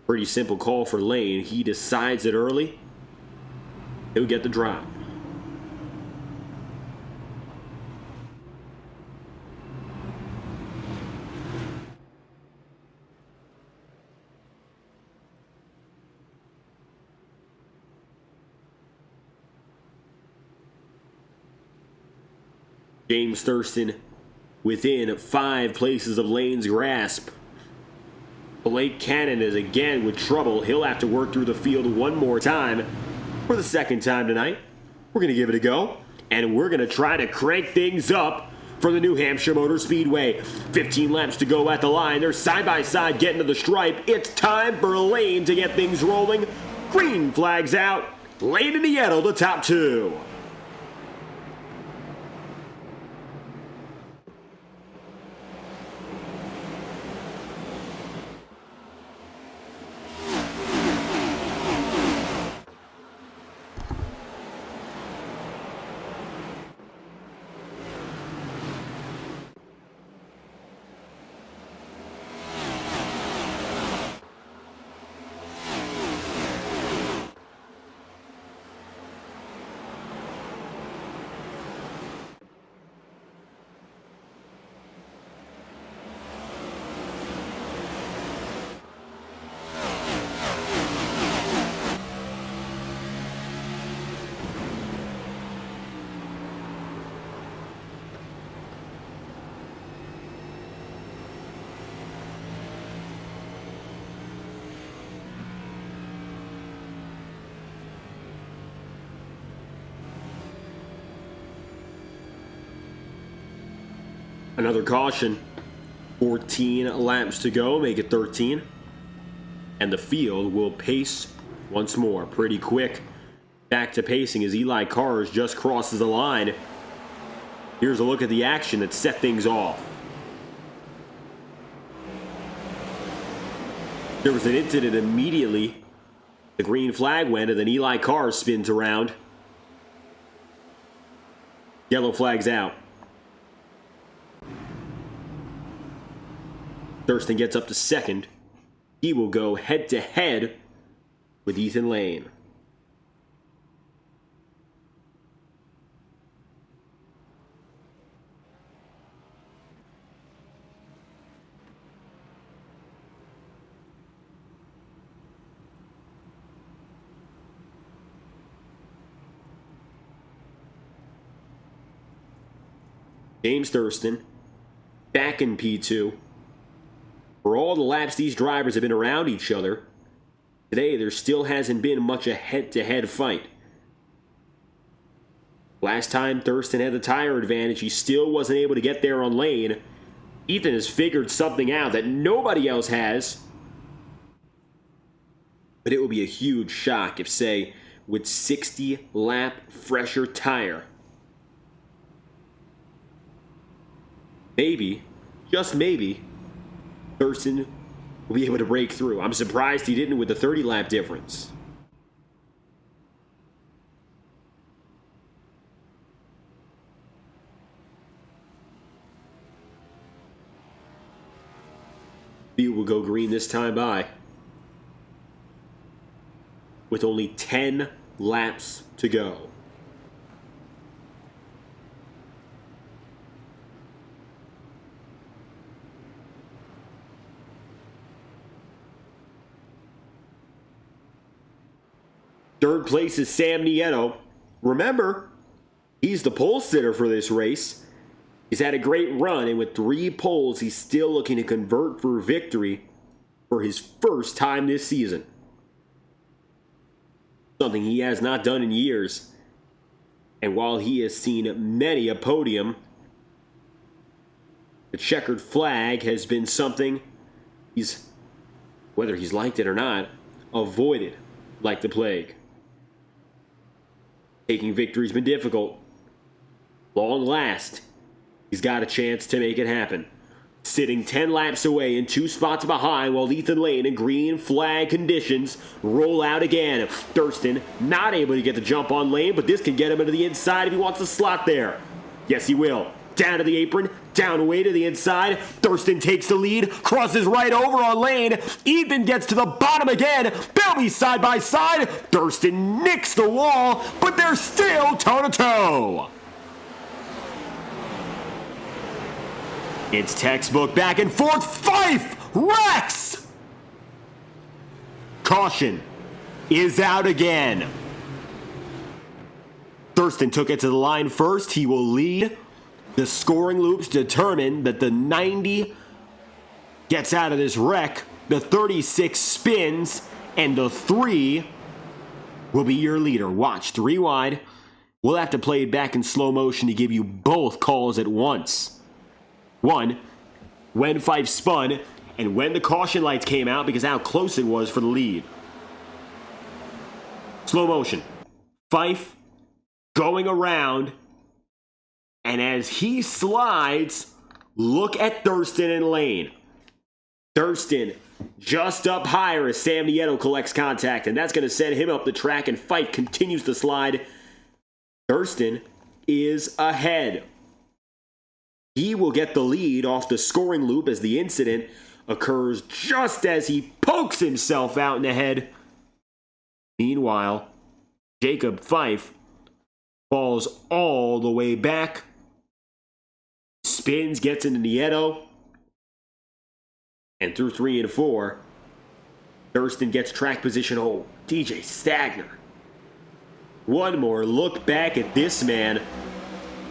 Pretty simple call for Lane. He decides it early. He'll get the drop. James Thurston within 5 places of Lane's grasp. Blake Cannon is again with trouble. He'll have to work through the field one more time. For the second time tonight, we're going to give it a go, and we're going to try to crank things up for the New Hampshire Motor Speedway. 15 laps to go at the line. They're side by side getting to the stripe. It's time for Lane to get things rolling. Green flags out. Lane and Nieto, the top 2. Another caution. 14 laps to go, make it 13. And the field will pace once more, pretty quick. Back to pacing as Eli Cars just crosses the line. Here's a look at the action that set things off. There was an incident immediately. The green flag went and then Eli Cars spins around. Yellow flag's out. Thurston gets up to second. He will go head-to-head with Ethan Lane. James Thurston back in P2. For all the laps these drivers have been around each other, today there still hasn't been much a head-to-head fight. Last time Thurston had the tire advantage, he still wasn't able to get there on Lane. Ethan has figured something out that nobody else has. But it will be a huge shock if, say, with 60 lap fresher tire, maybe, just maybe, Thurston will be able to break through. I'm surprised he didn't with the 30 lap difference. Field will go green this time by. With only 10 laps to go. Third place is Sam Nieto. Remember, he's the pole sitter for this race. He's had a great run, and with 3 poles, he's still looking to convert for victory for his first time this season. Something he has not done in years. And while he has seen many a podium, the checkered flag has been something he's, whether he's liked it or not, avoided like the plague. Taking victory's been difficult. Long last, he's got a chance to make it happen. Sitting 10 laps away and 2 spots behind while Ethan Lane in green flag conditions roll out again. Thurston not able to get the jump on Lane, but this can get him into the inside if he wants to slot there. Yes, he will. Down to the apron, down away to the inside. Thurston takes the lead, crosses right over on Lane. Ethan gets to the bottom again. They'll be side by side. Thurston nicks the wall, but they're still toe-to-toe. It's textbook back and forth. Fife wrecks. Caution is out again. Thurston took it to the line first. He will lead. The scoring loops determine that the 90 gets out of this wreck. The 36 spins, and the 3 will be your leader. Watch, 3 wide. We'll have to play it back in slow motion to give you both calls at once. 1, when Fife spun, and when the caution lights came out because how close it was for the lead. Slow motion. Fife going around. And as he slides, look at Thurston and Lane. Thurston just up higher as Sam Nieto collects contact, and that's going to send him up the track, and Fife continues to slide. Thurston is ahead. He will get the lead off the scoring loop as the incident occurs just as he pokes himself out in the head. Meanwhile, Jacob Fife falls all the way back. Spins, gets into Nieto. And through 3 and 4, Thurston gets track position. Oh, DJ Stagner. One more look back at this man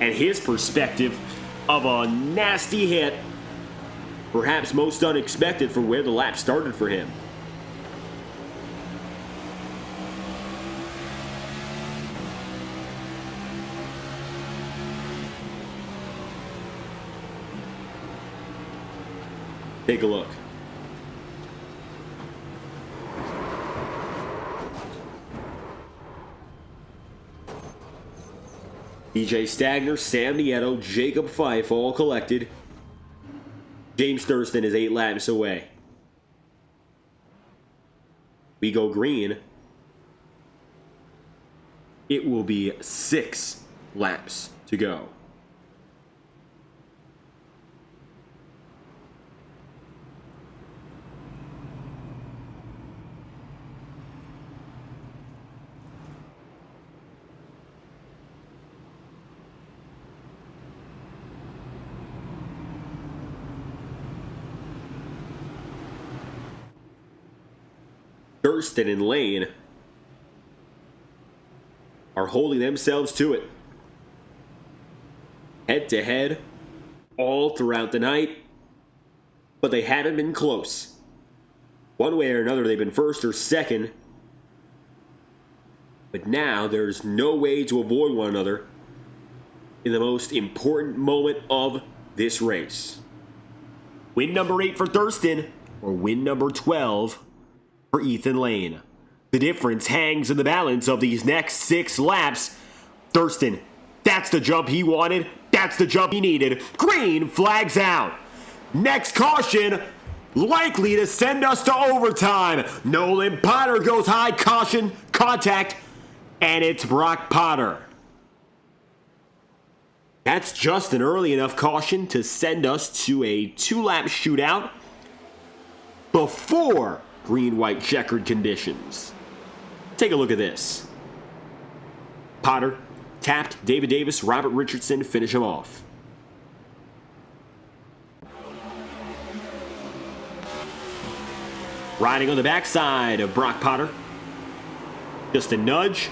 and his perspective of a nasty hit. Perhaps most unexpected from where the lap started for him. Take a look. DJ Stagner, Sam Nieto, Jacob Fife all collected. James Thurston is 8 laps away. We go green. It will be 6 laps to go. Thurston and Lane are holding themselves to it. Head to head all throughout the night, but they haven't been close. One way or another, they've been first or second, but now there's no way to avoid one another in the most important moment of this race. Win number 8 for Thurston, or win number 12 for Ethan Lane. The difference hangs in the balance of these next 6 laps. Thurston, that's the jump he wanted. That's the jump he needed. Green flags out. Next caution, likely to send us to overtime. Nolan Potter goes high, caution, contact, and it's Brock Potter. That's just an early enough caution to send us to a 2-lap shootout before green-white checkered conditions. Take a look at this. Potter tapped David Davis, Robert Richardson to finish him off. Riding on the backside of Brock Potter. Just a nudge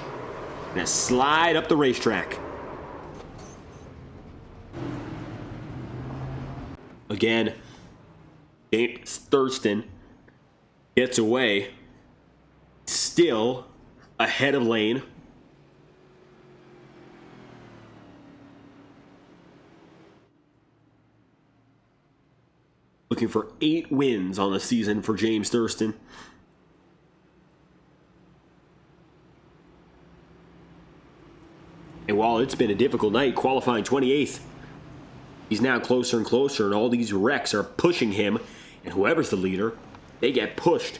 and a slide up the racetrack. Again, James Thurston gets away, still ahead of Lane. Looking for 8 wins on the season for James Thurston. And while it's been a difficult night, qualifying 28th, he's now closer and closer, and all these wrecks are pushing him. And whoever's the leader, they get pushed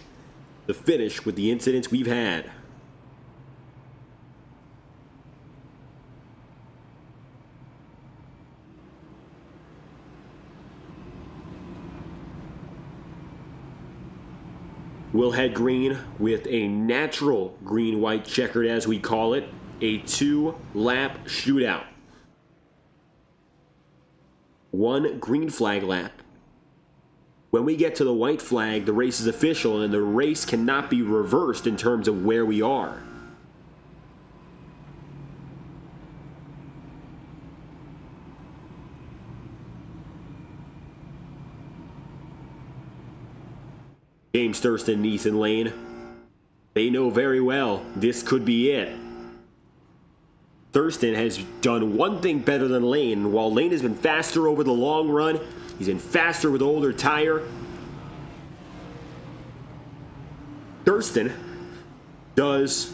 to finish with the incidents we've had. We'll head green with a natural green-white checkered, as we call it, a 2-lap shootout. 1 green flag lap. When we get to the white flag, the race is official and the race cannot be reversed in terms of where we are. James Thurston and Ethan Lane, they know very well this could be it. Thurston has done one thing better than Lane. While Lane has been faster over the long run, he's been faster with older tire. Thurston does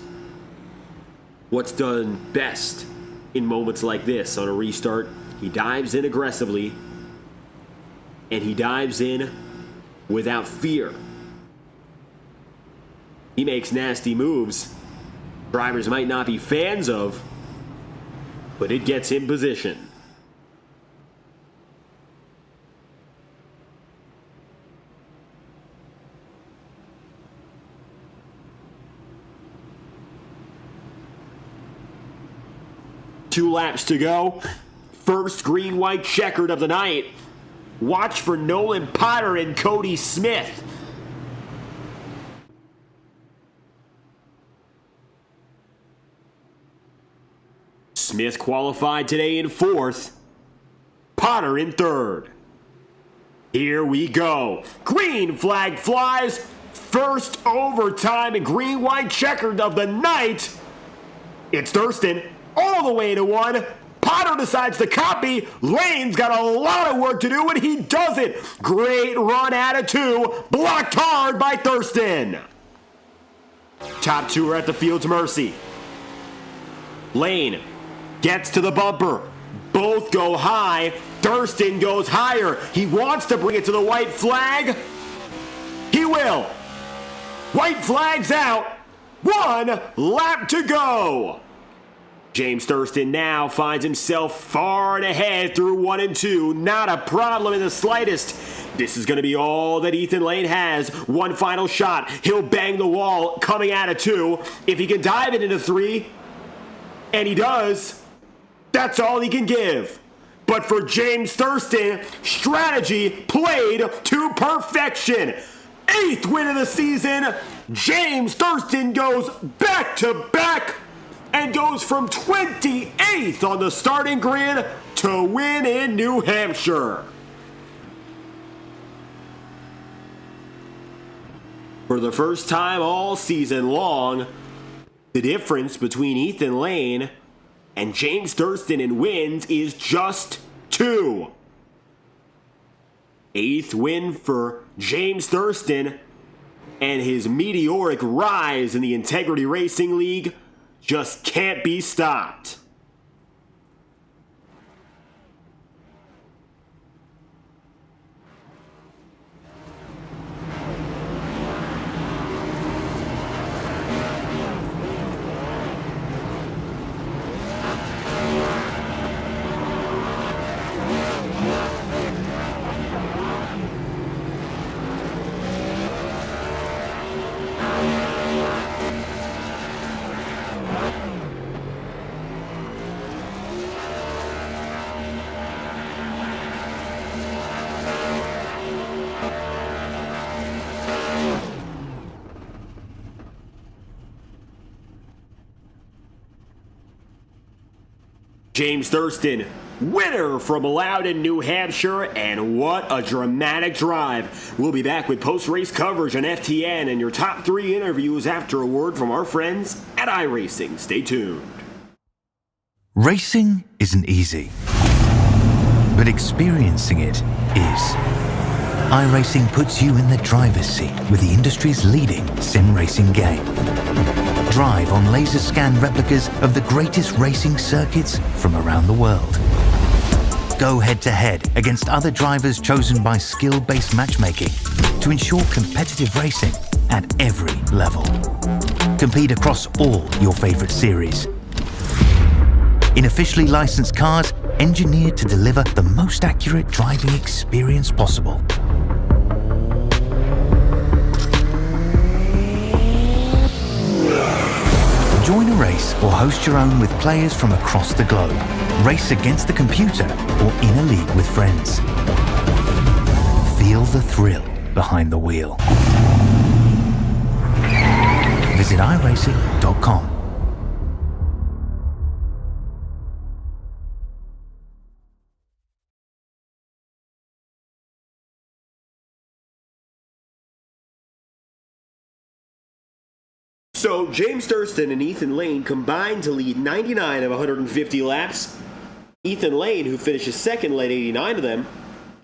what's done best in moments like this on a restart. He dives in aggressively, and he dives in without fear. He makes nasty moves drivers might not be fans of, but it gets him position. Two laps to go. First green-white checkered of the night. Watch for Nolan Potter and Cody Smith. Smith qualified today in 4th. Potter in 3rd. Here we go. Green flag flies. First overtime and green-white checkered of the night. It's Thurston all the way to 1. Potter decides to copy. Lane's got a lot of work to do, and he does it. Great run out of 2, blocked hard by Thurston. Top 2 are at the field's mercy. Lane gets to the bumper. Both go high. Thurston goes higher. He wants to bring it to the white flag. He will. White flag's out. 1 lap to go. James Thurston now finds himself far and ahead through 1 and 2. Not a problem in the slightest. This is going to be all that Ethan Lane has. One final shot. He'll bang the wall coming out of 2. If he can dive it into 3, and he does, that's all he can give. But for James Thurston, strategy played to perfection. 8th win of the season. James Thurston goes back-to-back and goes from 28th on the starting grid to win in New Hampshire. For the first time all season long, the difference between Ethan Lane and James Thurston in wins is just 2. 8th win for James Thurston, and his meteoric rise in the Integrity Racing League just can't be stopped. James Thurston, winner from Loudon, New Hampshire, and what a dramatic drive. We'll be back with post-race coverage on FTN and your top 3 interviews after a word from our friends at iRacing. Stay tuned. Racing isn't easy, but experiencing it is. iRacing puts you in the driver's seat with the industry's leading sim racing game. Drive on laser scan replicas of the greatest racing circuits from around the world. Go head-to-head against other drivers chosen by skill-based matchmaking to ensure competitive racing at every level. Compete across all your favorite series. In officially licensed cars, engineered to deliver the most accurate driving experience possible. Join a race or host your own with players from across the globe. Race against the computer or in a league with friends. Feel the thrill behind the wheel. Visit iRacing.com. So James Thurston and Ethan Lane combined to lead 99 of 150 laps. Ethan Lane, who finishes second, led 89 of them.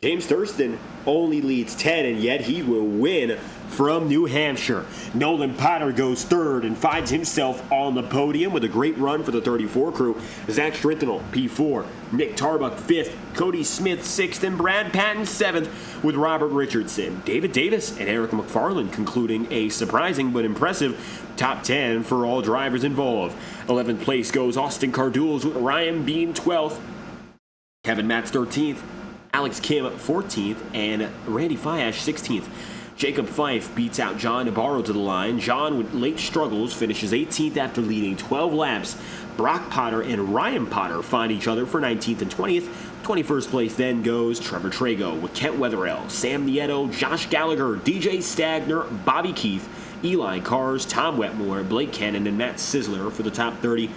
James Thurston only leads 10, and yet he will win from New Hampshire. Nolan Potter goes third and finds himself on the podium with a great run for the 34 crew. Zach Strithenel, P4. Nick Tarbuck, 5th. Cody Smith, 6th. And Brad Patton, 7th, with Robert Richardson. David Davis and Eric McFarland concluding a surprising but impressive top 10 for all drivers involved. 11th place goes Austin Cardules with Ryan Bean, 12th. Kevin Matz, 13th. Alex Kim, 14th. And Randy Fiash, 16th. Jacob Fife beats out John Nabarro to the line. John, with late struggles, finishes 18th after leading 12 laps. Brock Potter and Ryan Potter find each other for 19th and 20th. 21st place then goes Trevor Trago with Kent Wetherell, Sam Nieto, Josh Gallagher, DJ Stagner, Bobby Keith, Eli Cars, Tom Wetmore, Blake Cannon, and Matt Sizzler for the top 30.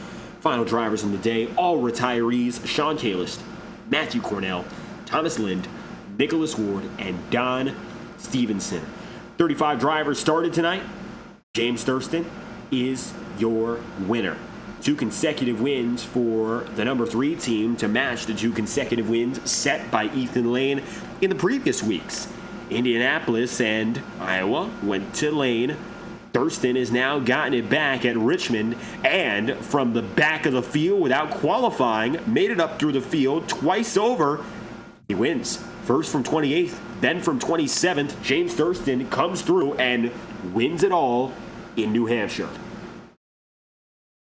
Final drivers in the day, all retirees: Sean Kalist, Matthew Cornell, Thomas Lind, Nicholas Ward, and Don Stevenson. 35 drivers started tonight. James Thurston is your winner. 2 consecutive wins for the number 3 team to match the 2 consecutive wins set by Ethan Lane in the previous weeks. Indianapolis and Iowa went to Lane. Thurston has now gotten it back at Richmond, and from the back of the field without qualifying, made it up through the field twice over. He wins. First from 28th, then from 27th. James Thurston comes through and wins it all in New Hampshire.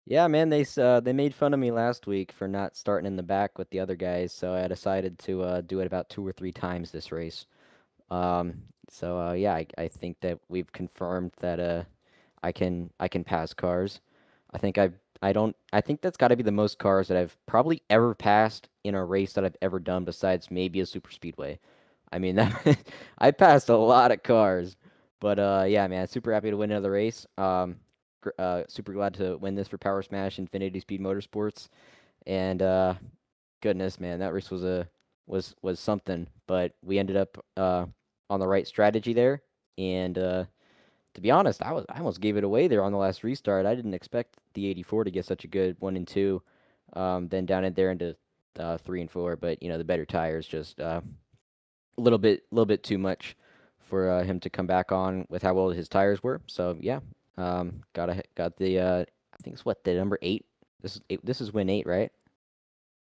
Yeah, man, they made fun of me last week for not starting in the back with the other guys, so I decided to do it about 2 or 3 times this race. Yeah, I think that we've confirmed that I can pass cars. I think I think that's got to be the most cars that I've probably ever passed in a race that I've ever done, besides maybe a SuperSpeedway. I mean, I passed a lot of cars, but yeah, man, super happy to win another race. Super glad to win this for Power Smash Infinity Speed Motorsports, and goodness, man, that race was something. But we ended up on the right strategy there, and to be honest, I almost gave it away there on the last restart. I didn't expect the 84 to get such a good 1 and 2, then down in there into 3 and 4. But the better tires just a little bit too much for him to come back on with how well his tires were. So yeah, got the I think it's the number 8. This is win 8, right?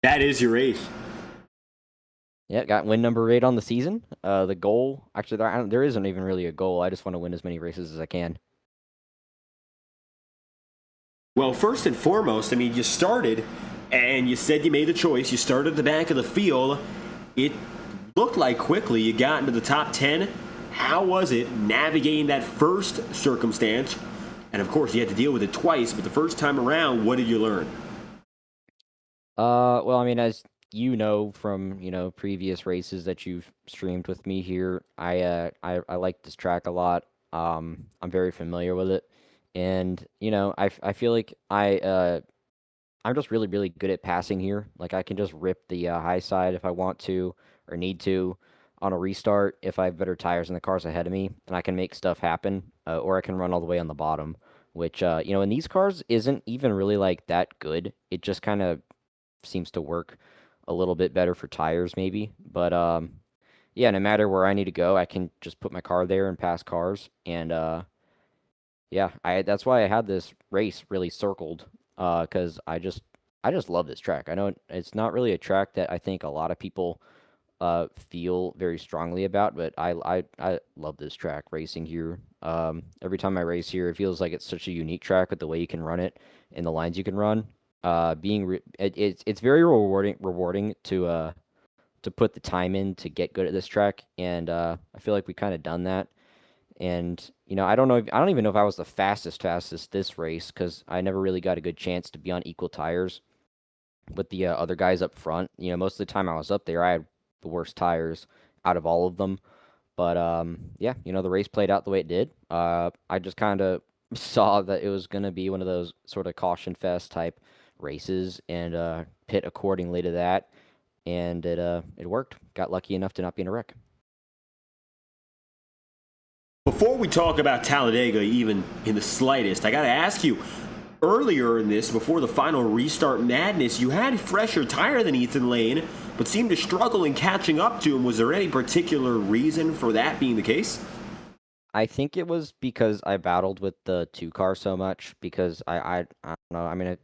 That is your 8th. Yeah, got win number 8 on the season. The goal, actually, there isn't even really a goal. I just want to win as many races as I can. Well, first and foremost, I mean, you started, and you said you made the choice. You started at the back of the field. It looked like quickly you got into the top 10. How was it navigating that first circumstance? And, of course, you had to deal with it twice, but the first time around, what did you learn? Well, I mean, as from previous races that you've streamed with me here, I like this track a lot. I'm very familiar with it, and I feel like I'm just really good at passing here. Like, I can just rip the high side if I want to or need to on a restart if I have better tires than the cars ahead of me, and I can make stuff happen, or I can run all the way on the bottom, which in these cars isn't even really like that good. It just kind of seems to work a little bit better for tires maybe, but yeah, no matter where I need to go, I can just put my car there and pass cars. And yeah, that's why I had this race really circled, because I just love this track. I know it's not really a track that I think a lot of people feel very strongly about, but I love this track racing here. Every time I race here, it feels like it's such a unique track with the way you can run it and the lines you can run. It's very rewarding to put the time in to get good at this track, and I feel like we kind of done that. And I don't even know if I was the fastest this race, because I never really got a good chance to be on equal tires with the other guys up front. Most of the time I was up there, I had the worst tires out of all of them. But yeah, the race played out the way it did. I just kind of saw that it was going to be one of those sort of caution fest type races, and pit accordingly to that, and it worked. Got lucky enough to not be in a wreck. Before we talk about Talladega, even in the slightest, I got to ask you, earlier in this, before the final restart madness, you had a fresher tire than Ethan Lane, but seemed to struggle in catching up to him. Was there any particular reason for that being the case? I think it was because I battled with the 2 car so much, because I don't know, I mean,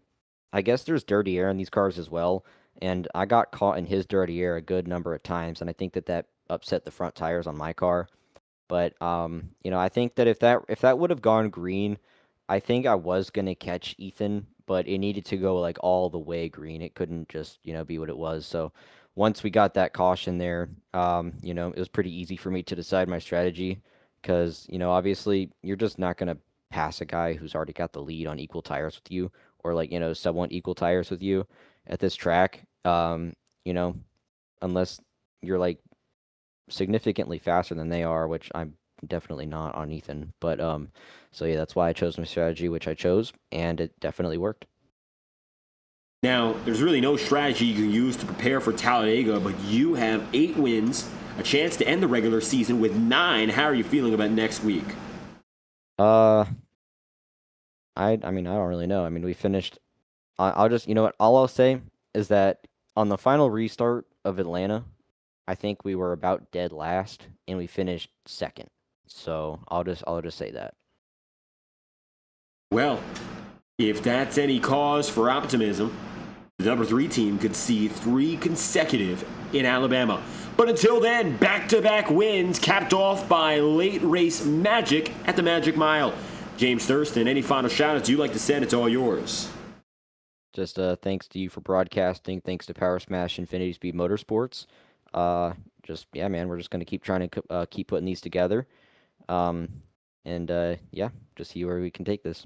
I guess there's dirty air in these cars as well, and I got caught in his dirty air a good number of times, and I think that upset the front tires on my car. But I think that if that would have gone green, I think I was gonna catch Ethan, but it needed to go like all the way green. It couldn't just be what it was. So once we got that caution there, it was pretty easy for me to decide my strategy, because obviously you're just not gonna pass a guy who's already got the lead on equal tires with you, or like somewhat equal tires with you at this track, unless you're like significantly faster than they are, which I'm definitely not on Ethan. But so yeah, that's why I chose my strategy, which I chose, and it definitely worked. Now, there's really no strategy you can use to prepare for Talladega, but you have 8 wins, a chance to end the regular season with 9. How are you feeling about next week? I mean, I don't really know. I mean, we finished I'll just, you know what? All I'll say is that on the final restart of Atlanta, I think we were about dead last, and we finished second. So I'll just say that. Well, if that's any cause for optimism, the number 3 team could see 3 consecutive in Alabama. But until then, back-to-back wins capped off by late race magic at the Magic Mile. James Thurston, any final shout-outs you'd like to send? It's all yours. Just thanks to you for broadcasting. Thanks to Power Smash Infinity Speed Motorsports. Yeah, man, we're just gonna keep trying to keep putting these together. Yeah, just see where we can take this.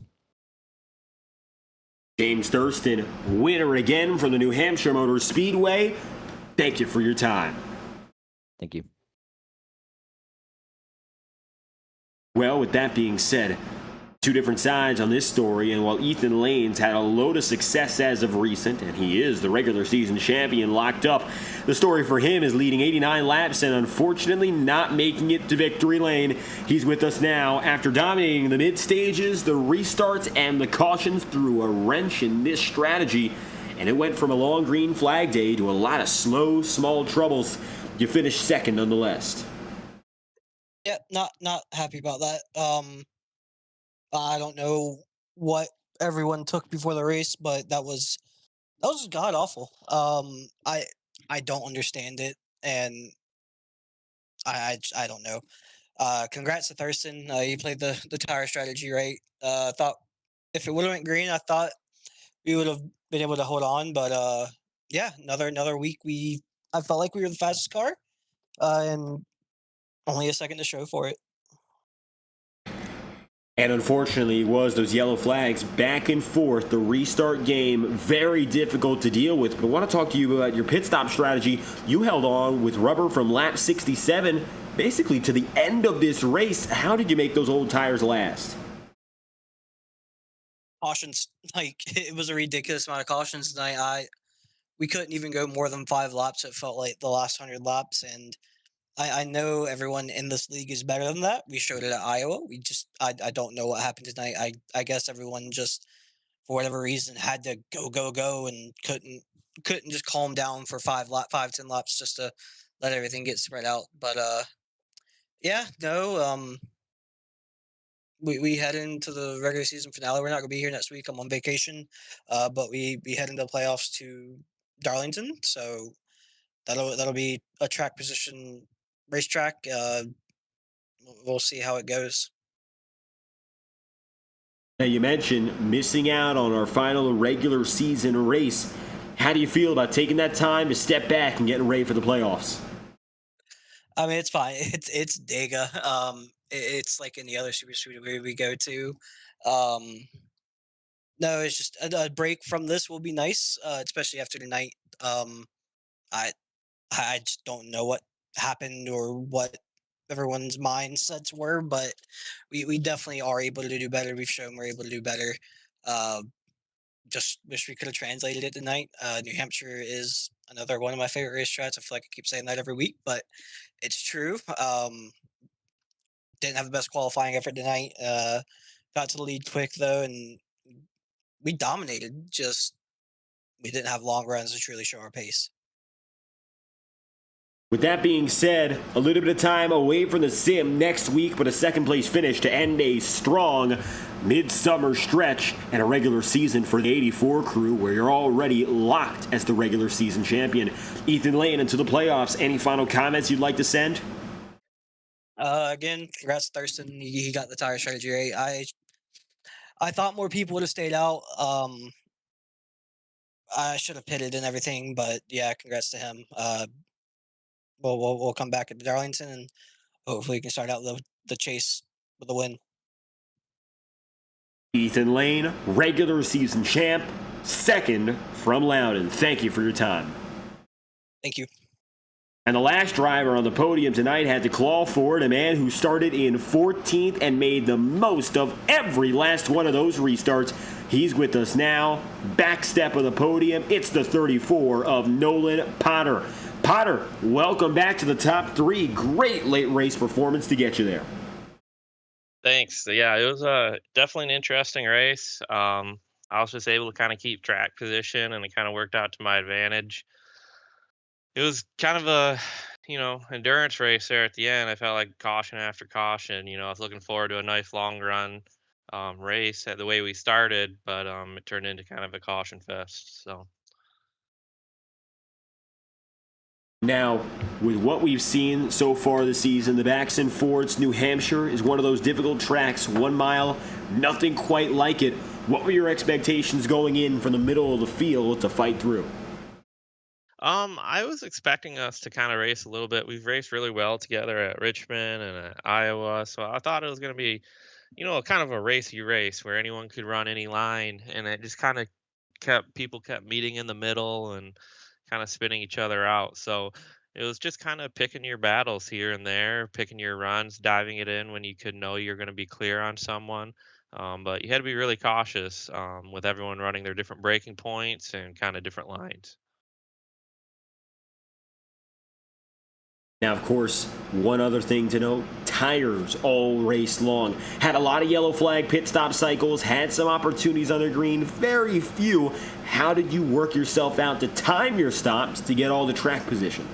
James Thurston, winner again from the New Hampshire Motor Speedway. Thank you for your time. Thank you. Well, with that being said, 2 different sides on this story, and while Ethan Lane's had a load of success as of recent, and he is the regular season champion locked up, the story for him is leading 89 laps and unfortunately not making it to victory lane. He's with us now after dominating the mid stages, the restarts, and the cautions through a wrench in this strategy, and it went from a long green flag day to a lot of slow, small troubles. You finished second nonetheless. Yeah, not happy about that. I don't know what everyone took before the race, but that was god awful. I don't understand it, and I don't know. Congrats to Thurston. You played the tire strategy right. Thought if it would have went green, I thought we would have been able to hold on, but yeah, another week. I felt like we were the fastest car, and only a second to show for it. And unfortunately, it was those yellow flags back and forth. The restart game, very difficult to deal with. But I want to talk to you about your pit stop strategy. You held on with rubber from lap 67, basically to the end of this race. How did you make those old tires last? Cautions, like it was a ridiculous amount of cautions tonight. We couldn't even go more than 5 laps. It felt like the last 100 laps, and I know everyone in this league is better than that. We showed it at Iowa. I don't know what happened tonight. I guess everyone just for whatever reason had to go and couldn't just calm down for 10 laps just to let everything get spread out. But yeah, no, we head into the regular season finale. We're not gonna be here next week. I'm on vacation. But we head into the playoffs to Darlington. So that'll be a track position racetrack. We'll see how it goes. Now, you mentioned missing out on our final regular season race. How do you feel about taking that time to step back and getting ready for the playoffs? I mean, it's fine. It's Dega. It's like any other super speedway we go to. Um, no, it's just a break from this will be nice, especially after tonight. I I just don't know what happened or what everyone's mindsets were, but we definitely are able to do better. We've shown we're able to do better. Uh, just wish we could have translated it tonight. New Hampshire is another one of my favorite racetracks. I feel like I keep saying that every week, but it's true. Didn't have the best qualifying effort tonight. Got to the lead quick though, and we dominated. Just we didn't have long runs to truly show our pace. With that being said, a little bit of time away from the sim next week, but a second place finish to end a strong midsummer stretch and a regular season for the 84 crew, where you're already locked as the regular season champion. Ethan Lane into the playoffs. Any final comments you'd like to send? Again, congrats to Thurston. He got the tire strategy right. I thought more people would have stayed out. I should have pitted and everything, but yeah, congrats to him. We'll come back at Darlington and hopefully we can start out the chase with a win. Ethan Lane, regular season champ, second from Loudon. Thank you for your time. Thank you. And the last driver on the podium tonight had to claw for it, a man who started in 14th and made the most of every last one of those restarts. He's with us now, back step of the podium. It's the 34 of Nolan Potter. Potter, welcome back to the top 3. Great late race performance to get you there. Thanks. Yeah, it was definitely an interesting race. I was just able to kind of keep track position, and it kind of worked out to my advantage. It was kind of a, endurance race there at the end. I felt like caution after caution. I was looking forward to a nice long run race at the way we started, but it turned into kind of a caution fest. So. Now, with what we've seen so far this season, the Baxton Fords, New Hampshire is one of those difficult tracks, 1 mile, nothing quite like it. What were your expectations going in from the middle of the field to fight through? I was expecting us to kind of race a little bit. We've raced really well together at Richmond and at Iowa, so I thought it was going to be, kind of a racy race where anyone could run any line, and it just kind of kept meeting in the middle and kind of spinning each other out. So it was just kind of picking your battles here and there, picking your runs, diving it in when you could know you're going to be clear on someone. But you had to be really cautious with everyone running their different breaking points and kind of different lines. Now, of course, one other thing to note, tires all race long. Had a lot of yellow flag pit stop cycles, had some opportunities on the green, very few. How did you work yourself out to time your stops to get all the track position?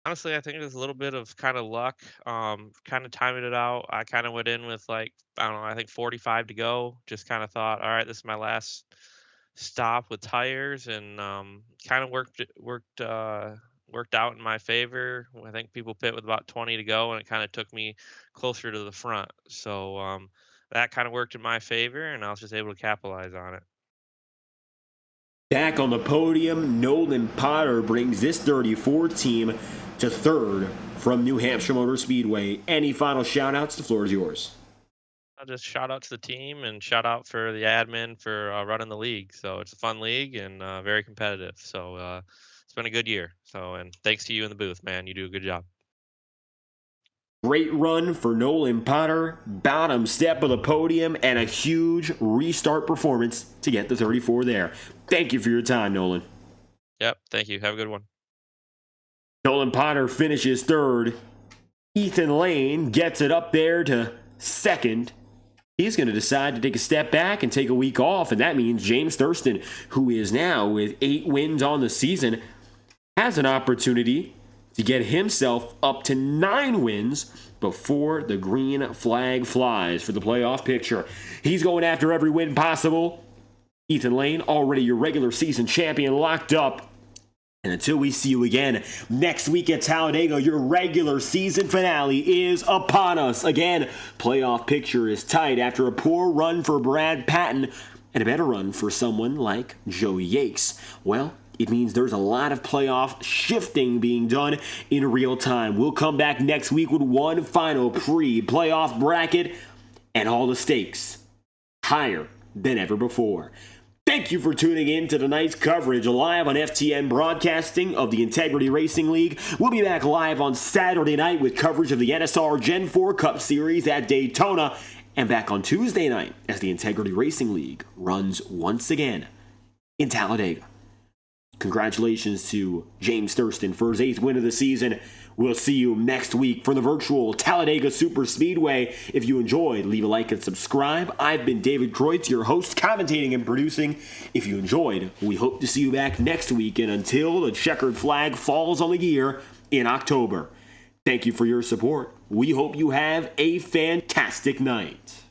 Honestly, I think it was a little bit of kind of luck, kind of timing it out. I kind of went in with like, I don't know, I think 45 to go. Just kind of thought, all right, this is my last stop with tires, and kind of worked out in my favor. I think people pit with about 20 to go, and it kind of took me closer to the front. So that kind of worked in my favor, and I was just able to capitalize on it. Back on the podium, Nolan Potter brings this 34 team to third from New Hampshire Motor Speedway. Any final shout-outs? The floor is yours. I'll just shout out to the team and shout out for the admin for running the league. So it's a fun league and very competitive. So it's been a good year. So, and thanks to you in the booth, man. You do a good job. Great run for Nolan Potter, bottom step of the podium, and a huge restart performance to get the 34 there. Thank you for your time, Nolan. Yep, thank you. Have a good one. Nolan Potter finishes third. Ethan Lane gets it up there to second. He's going to decide to take a step back and take a week off, and that means James Thurston, who is now with 8 wins on the season, has an opportunity to get himself up to 9 wins before the green flag flies for the playoff picture. He's going after every win possible. Ethan Lane, already your regular season champion, locked up. And until we see you again next week at Talladega, your regular season finale is upon us. Again, playoff picture is tight after a poor run for Brad Patton and a better run for someone like Joey Yates. Well, it means there's a lot of playoff shifting being done in real time. We'll come back next week with one final pre-playoff bracket and all the stakes higher than ever before. Thank you for tuning in to tonight's coverage live on FTN Broadcasting of the Integrity Racing League. We'll be back live on Saturday night with coverage of the NSR Gen 4 Cup Series at Daytona, and back on Tuesday night as the Integrity Racing League runs once again in Talladega. Congratulations to James Thurston for his 8th win of the season. We'll see you next week for the virtual Talladega SuperSpeedway. If you enjoyed, leave a like and subscribe. I've been David Kreutz, your host, commentating and producing. If you enjoyed, we hope to see you back next week, and until the checkered flag falls on the gear in October. Thank you for your support. We hope you have a fantastic night.